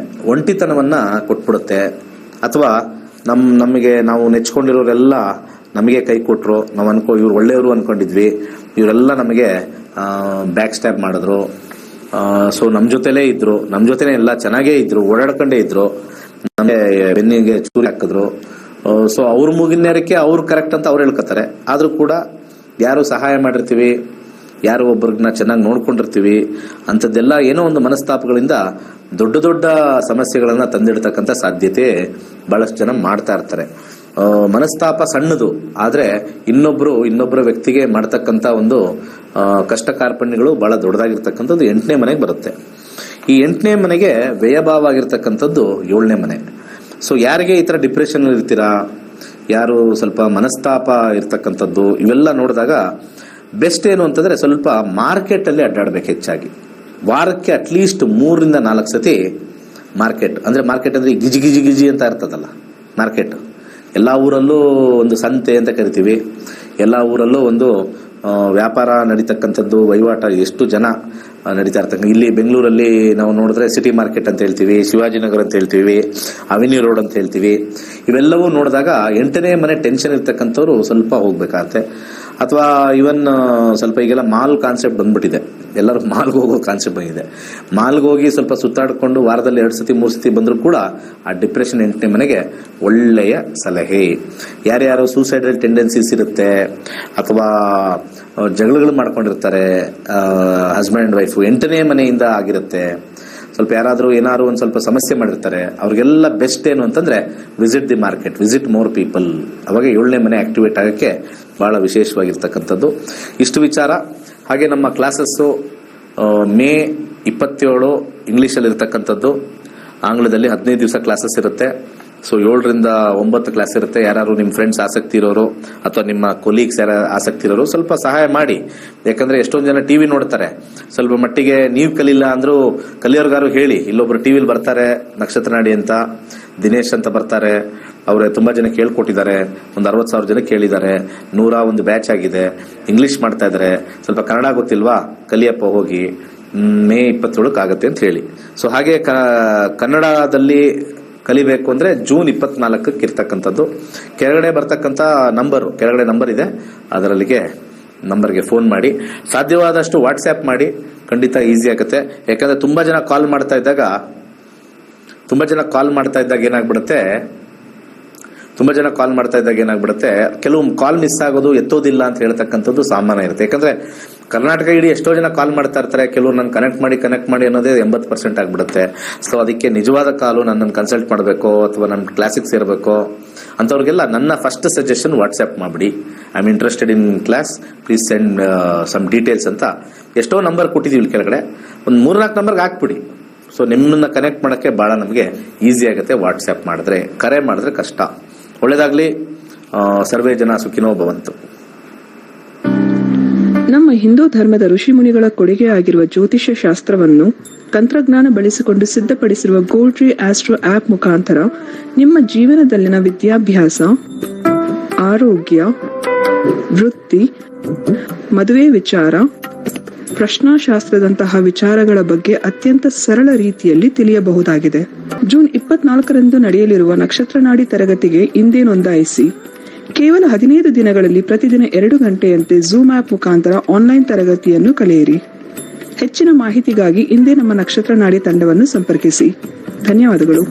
ಒಂಟಿತನವನ್ನ ಕೊಟ್ಬಿಡುತ್ತೆ. ಅಥವಾ ನಮಗೆ ನಾವು ನೆಚ್ಕೊಂಡಿರೋರೆಲ್ಲ ನಮಗೆ ಕೈ ಕೊಟ್ರು, ನಾವು ಇವ್ರು ಒಳ್ಳೆಯವರು ಅನ್ಕೊಂಡಿದ್ವಿ, ಇವರೆಲ್ಲ ನಮಗೆ ಬ್ಯಾಕ್ ಸ್ಟ್ಯಾಪ್ ಮಾಡಿದ್ರು. ಸೊ ನಮ್ಮ ಜೊತೆಲೇ ಇದ್ರು, ನಮ್ಮ ಜೊತೆನೆ ಎಲ್ಲ ಚೆನ್ನಾಗೇ ಇದ್ರು, ಓಡಾಡ್ಕೊಂಡೇ ಇದ್ರು, ನಮಗೆ ಬೆನ್ನಿಗೆ ಚೂರಿ ಹಾಕಿದ್ರು. ಸೊ ಅವ್ರ ಮುಗಿನೇರಕ್ಕೆ ಅವ್ರು ಕರೆಕ್ಟ್ ಅಂತ ಅವ್ರು ಹೇಳ್ಕೊತಾರೆ. ಆದ್ರೂ ಕೂಡ ಯಾರು ಸಹಾಯ ಮಾಡಿರ್ತೀವಿ, ಯಾರು ಒಬ್ಬರನ್ನ ಚೆನ್ನಾಗಿ ನೋಡ್ಕೊಂಡಿರ್ತೀವಿ, ಅಂಥದ್ದೆಲ್ಲ ಏನೋ ಒಂದು ಮನಸ್ತಾಪಗಳಿಂದ ದೊಡ್ಡ ದೊಡ್ಡ ಸಮಸ್ಯೆಗಳನ್ನ ತಂದಿಡ್ತಕ್ಕಂಥ ಸಾಧ್ಯತೆ ಬಹಳಷ್ಟು ಜನ ಮಾಡ್ತಾ ಇರ್ತಾರೆ. ಮನಸ್ತಾಪ ಸಣ್ಣದು, ಆದ್ರೆ ಇನ್ನೊಬ್ಬರ ವ್ಯಕ್ತಿಗೆ ಮಾಡ್ತಕ್ಕಂಥ ಒಂದು ಕಷ್ಟ ಕಾರ್ಪಣ್ಯಗಳು ಬಹಳ ದೊಡ್ಡದಾಗಿರ್ತಕ್ಕಂಥದ್ದು 8ನೇ ಮನೆಗೆ ಬರುತ್ತೆ. ಈ 8ನೇ ಮನೆಗೆ ವ್ಯಯಭಾವ ಆಗಿರ್ತಕ್ಕಂಥದ್ದು 7ನೇ ಮನೆ. ಸೊ ಯಾರಿಗೆ ಈ ತರ ಡಿಪ್ರೆಷನ್ ಇರ್ತೀರಾ, ಯಾರು ಸ್ವಲ್ಪ ಮನಸ್ತಾಪ ಇರ್ತಕ್ಕಂಥದ್ದು, ಇವೆಲ್ಲ ನೋಡಿದಾಗ ಬೆಸ್ಟ್ ಏನು ಅಂತಂದ್ರೆ ಸ್ವಲ್ಪ ಮಾರ್ಕೆಟ್ ಅಲ್ಲಿ ಅಡ್ಡಾಡ್ಬೇಕು. ಹೆಚ್ಚಾಗಿ ವಾರಕ್ಕೆ ಅಟ್ಲೀಸ್ಟ್ 3 ರಿಂದ 4 ಸತಿ ಮಾರ್ಕೆಟ್ ಅಂದ್ರೆ ಗಿಜಿ ಅಂತ ಇರ್ತದಲ್ಲ ಮಾರ್ಕೆಟ್. ಎಲ್ಲಾ ಊರಲ್ಲೂ ಒಂದು ಸಂತೆ ಅಂತ ಕರಿತೀವಿ, ಎಲ್ಲಾ ಊರಲ್ಲೂ ಒಂದು ವ್ಯಾಪಾರ ನಡೀತಕ್ಕಂಥದ್ದು, ವಹಿವಾಟ ಎಷ್ಟು ಜನ ನಡೀತಾ ಇರ್ತಕ್ಕಂಥ. ಇಲ್ಲಿ ಬೆಂಗಳೂರಲ್ಲಿ ನಾವು ನೋಡಿದ್ರೆ ಸಿಟಿ ಮಾರ್ಕೆಟ್ ಅಂತ ಹೇಳ್ತೀವಿ, ಶಿವಾಜಿನಗರ ಅಂತ ಹೇಳ್ತೀವಿ, ಅವೆನ್ಯೂ ರೋಡ್ ಅಂತ ಹೇಳ್ತೀವಿ. ಇವೆಲ್ಲವೂ ನೋಡಿದಾಗ 8ನೇ ಮನೆ ಟೆನ್ಷನ್ ಇರ್ತಕ್ಕಂಥವ್ರು ಸ್ವಲ್ಪ ಹೋಗ್ಬೇಕಾಗತ್ತೆ. ಅಥವಾ ಇವನ್ ಸ್ವಲ್ಪ ಈಗೆಲ್ಲ ಮಾಲ್ ಕಾನ್ಸೆಪ್ಟ್ ಬಂದ್ಬಿಟ್ಟಿದೆ, ಎಲ್ಲರೂ ಮಾಲ್ಗೆ ಹೋಗೋ ಕಾನ್ಸೆಪ್ಟ್ ಬಂದಿದೆ. ಮಾಲ್ಗೆ ಹೋಗಿ ಸ್ವಲ್ಪ ಸುತ್ತಾಡಿಕೊಂಡು ವಾರದಲ್ಲಿ 2 ಸತಿ 3 ಸತಿ ಬಂದರೂ ಕೂಡ ಆ ಡಿಪ್ರೆಷನ್ 8ನೇ ಮನೆಗೆ ಒಳ್ಳೆಯ ಸಲಹೆ. ಯಾರ್ಯಾರು ಸೂಸೈಡಲ್ ಟೆಂಡೆನ್ಸೀಸ್ ಇರುತ್ತೆ, ಅಥವಾ ಜಗಳಗಳು ಮಾಡ್ಕೊಂಡಿರ್ತಾರೆ ಹಸ್ಬೆಂಡ್ ಅಂಡ್ ವೈಫ್, 8ನೇ ಮನೆಯಿಂದ ಆಗಿರುತ್ತೆ. ಸ್ವಲ್ಪ ಏನಾದ್ರು ಒಂದು ಸ್ವಲ್ಪ ಸಮಸ್ಯೆ ಮಾಡಿರ್ತಾರೆ, ಅವ್ರಿಗೆಲ್ಲ ಬೆಸ್ಟ್ ಏನು ಅಂತಂದ್ರೆ visit the market, visit more people. ಅವಾಗ 7ನೇ ಮನೆ ಆಕ್ಟಿವೇಟ್ ಆಗಕ್ಕೆ ಬಹಳ ವಿಶೇಷವಾಗಿರ್ತಕ್ಕಂಥದ್ದು. ಇಷ್ಟು ವಿಚಾರ. ಹಾಗೆ ನಮ್ಮ ಕ್ಲಾಸಸ್ಸು ಮೇ 27 ಇಂಗ್ಲಿಷಲ್ಲಿ ಇರ್ತಕ್ಕಂಥದ್ದು, ಆಂಗ್ಲದಲ್ಲಿ 15 ದಿವಸ ಕ್ಲಾಸಸ್ ಇರುತ್ತೆ. ಸೊ 7 ರಿಂದ 9 ಕ್ಲಾಸ್ ಇರುತ್ತೆ. ಯಾರು ನಿಮ್ಮ ಫ್ರೆಂಡ್ಸ್ ಆಸಕ್ತಿ ಇರೋರು ಅಥವಾ ನಿಮ್ಮ ಕೊಲೀಗ್ಸ್ ಯಾರು ಆಸಕ್ತಿ ಇರೋರು ಸ್ವಲ್ಪ ಸಹಾಯ ಮಾಡಿ. ಯಾಕಂದ್ರೆ ಎಷ್ಟೊಂದು ಜನ ಟಿವಿ ನೋಡ್ತಾರೆ, ಸ್ವಲ್ಪ ಮಟ್ಟಿಗೆ ನೀವು ಕಲಿಲ್ಲ ಅಂದ್ರೂ ಕಲಿಯೋರ್ಗಾರು ಹೇಳಿ. ಇಲ್ಲೊಬ್ರು ಟಿವಿಲಿ ಬರ್ತಾರೆ, ನಕ್ಷತ್ರ ನಾಡಿ ಅಂತ, ದಿನೇಶ್ ಅಂತ ಬರ್ತಾರೆ, ಅವರೇ ತುಂಬಾ ಜನ ಕೇಳ್ಕೊಟ್ಟಿದ್ದಾರೆ, ಒಂದು 60,000 ಜನ ಕೇಳಿದ್ದಾರೆ, 101 ಬ್ಯಾಚ್ ಆಗಿದೆ, ಇಂಗ್ಲಿಷ್ ಮಾಡ್ತಾ ಇದಾರೆ. ಸ್ವಲ್ಪ ಕನ್ನಡ ಗೊತ್ತಿಲ್ವಾ, ಕಲಿಯಪ್ಪ ಹೋಗಿ, ಮೇ 27 ಆಗುತ್ತೆ ಅಂತ ಹೇಳಿ. ಸೊ ಹಾಗೆ ಕನ್ನಡದಲ್ಲಿ ಕಲಿಬೇಕು ಅಂದ್ರೆ ಜೂನ್ 24 ಇರ್ತಕ್ಕಂಥದ್ದು. ಕೆಳಗಡೆ ಬರ್ತಕ್ಕಂಥ ಕೆಳಗಡೆ ನಂಬರ್ ಇದೆ, ಅದರಲ್ಲಿಗೆ ನಂಬರ್ಗೆ ಫೋನ್ ಮಾಡಿ, ಸಾಧ್ಯವಾದಷ್ಟು ವಾಟ್ಸ್ಆ್ಯಪ್ ಮಾಡಿ, ಖಂಡಿತ ಈಸಿ ಆಗುತ್ತೆ. ಯಾಕಂದ್ರೆ ತುಂಬಾ ಜನ ಕಾಲ್ ಮಾಡ್ತಾ ಇದ್ದಾಗ ಏನಾಗ್ಬಿಡುತ್ತೆ, ಕೆಲವು ಕಾಲ್ ಮಿಸ್ ಆಗೋದು, ಎತ್ತೋದಿಲ್ಲ ಅಂತ ಹೇಳ್ತಕ್ಕಂಥದ್ದು ಸಾಮಾನ್ಯ ಇರುತ್ತೆ. ಯಾಕಂದ್ರೆ ಕರ್ನಾಟಕ ಇಡೀ ಎಷ್ಟೋ ಜನ ಕಾಲ್ ಮಾಡ್ತಾ ಇರ್ತಾರೆ, ಕೆಲವರು ನಾನು ಕನೆಕ್ಟ್ ಮಾಡಿ ಅನ್ನೋದೇ 80% ಆಗ್ಬಿಡುತ್ತೆ. ಸೊ ಅದಕ್ಕೆ ನಿಜವಾದ ಕಾಲು ನನ್ನನ್ನು ಕನ್ಸಲ್ಟ್ ಮಾಡಬೇಕು ಅಥವಾ ನನ್ನ ಕ್ಲಾಸಿಗೆ ಸೇರಬೇಕು ಅಂತವ್ರಿಗೆಲ್ಲ ನನ್ನ ಫಸ್ಟ್ ಸಜೆಷನ್ ವಾಟ್ಸ್ಆ್ಯಪ್ ಮಾಡಿಬಿಡಿ. I am interested in class, please send some details ಅಂತ ಎಷ್ಟೋ ನಂಬರ್ ಕೊಟ್ಟಿದ್ದೀವಿ ಕೆಳಗಡೆ, ಒಂದು 3-4 ನಂಬರ್ಗೆ ಹಾಕ್ಬಿಡಿ. ಸೊ ನಿಮ್ಮನ್ನ ಕನೆಕ್ಟ್ ಮಾಡೋಕ್ಕೆ ಬಹಳ ನಮಗೆ ಈಸಿ ಆಗುತ್ತೆ ವಾಟ್ಸ್ಆ್ಯಪ್ ಮಾಡಿದ್ರೆ. ಕರೆ ಮಾಡಿದ್ರೆ ಕಷ್ಟ. ಒಳ್ಳೇದಾಗ್ಲಿ. ಸರ್ವೇ ಜನ ಸುಖಿನೋ ಭವಂತು. ನಮ್ಮ ಹಿಂದೂ ಧರ್ಮದ ಋಷಿಮುನಿಗಳ ಕೊಡುಗೆ ಆಗಿರುವ ಜ್ಯೋತಿಷ್ಯ ಶಾಸ್ತ್ರವನ್ನು ತಂತ್ರಜ್ಞಾನ ಬಳಸಿಕೊಂಡು ಸಿದ್ಧಪಡಿಸಿರುವ ಗೋಲ್ಡ್ ಟ್ರೀ ಆಸ್ಟ್ರೋ ಆಪ್ ಮುಖಾಂತರ ನಿಮ್ಮ ಜೀವನದಲ್ಲಿನ ವಿದ್ಯಾಭ್ಯಾಸ, ಆರೋಗ್ಯ, ವೃತ್ತಿ, ಮದುವೆ ವಿಚಾರ, ಪ್ರಶ್ನಾಶಾಸ್ತ್ರದಂತಹ ವಿಚಾರಗಳ ಬಗ್ಗೆ ಅತ್ಯಂತ ಸರಳ ರೀತಿಯಲ್ಲಿ ತಿಳಿಯಬಹುದಾಗಿದೆ. ಜೂನ್ 24ರಂದು ನಡೆಯಲಿರುವ ನಕ್ಷತ್ರ ನಾಡಿ ತರಗತಿಗೆ ಇಂದೇ ನೋಂದಾಯಿಸಿ. ಕೇವಲ 15 ದಿನಗಳಲ್ಲಿ ಪ್ರತಿದಿನ 2 ಗಂಟೆಯಂತೆ ಝೂಮ್ ಆಪ್ ಮುಖಾಂತರ ಆನ್ಲೈನ್ ತರಗತಿಯನ್ನು ಕಲಿಯಿರಿ. ಹೆಚ್ಚಿನ ಮಾಹಿತಿಗಾಗಿ ಇಂದೇ ನಮ್ಮ ನಕ್ಷತ್ರ ನಾಡಿ ತಂಡವನ್ನು ಸಂಪರ್ಕಿಸಿ. ಧನ್ಯವಾದಗಳು.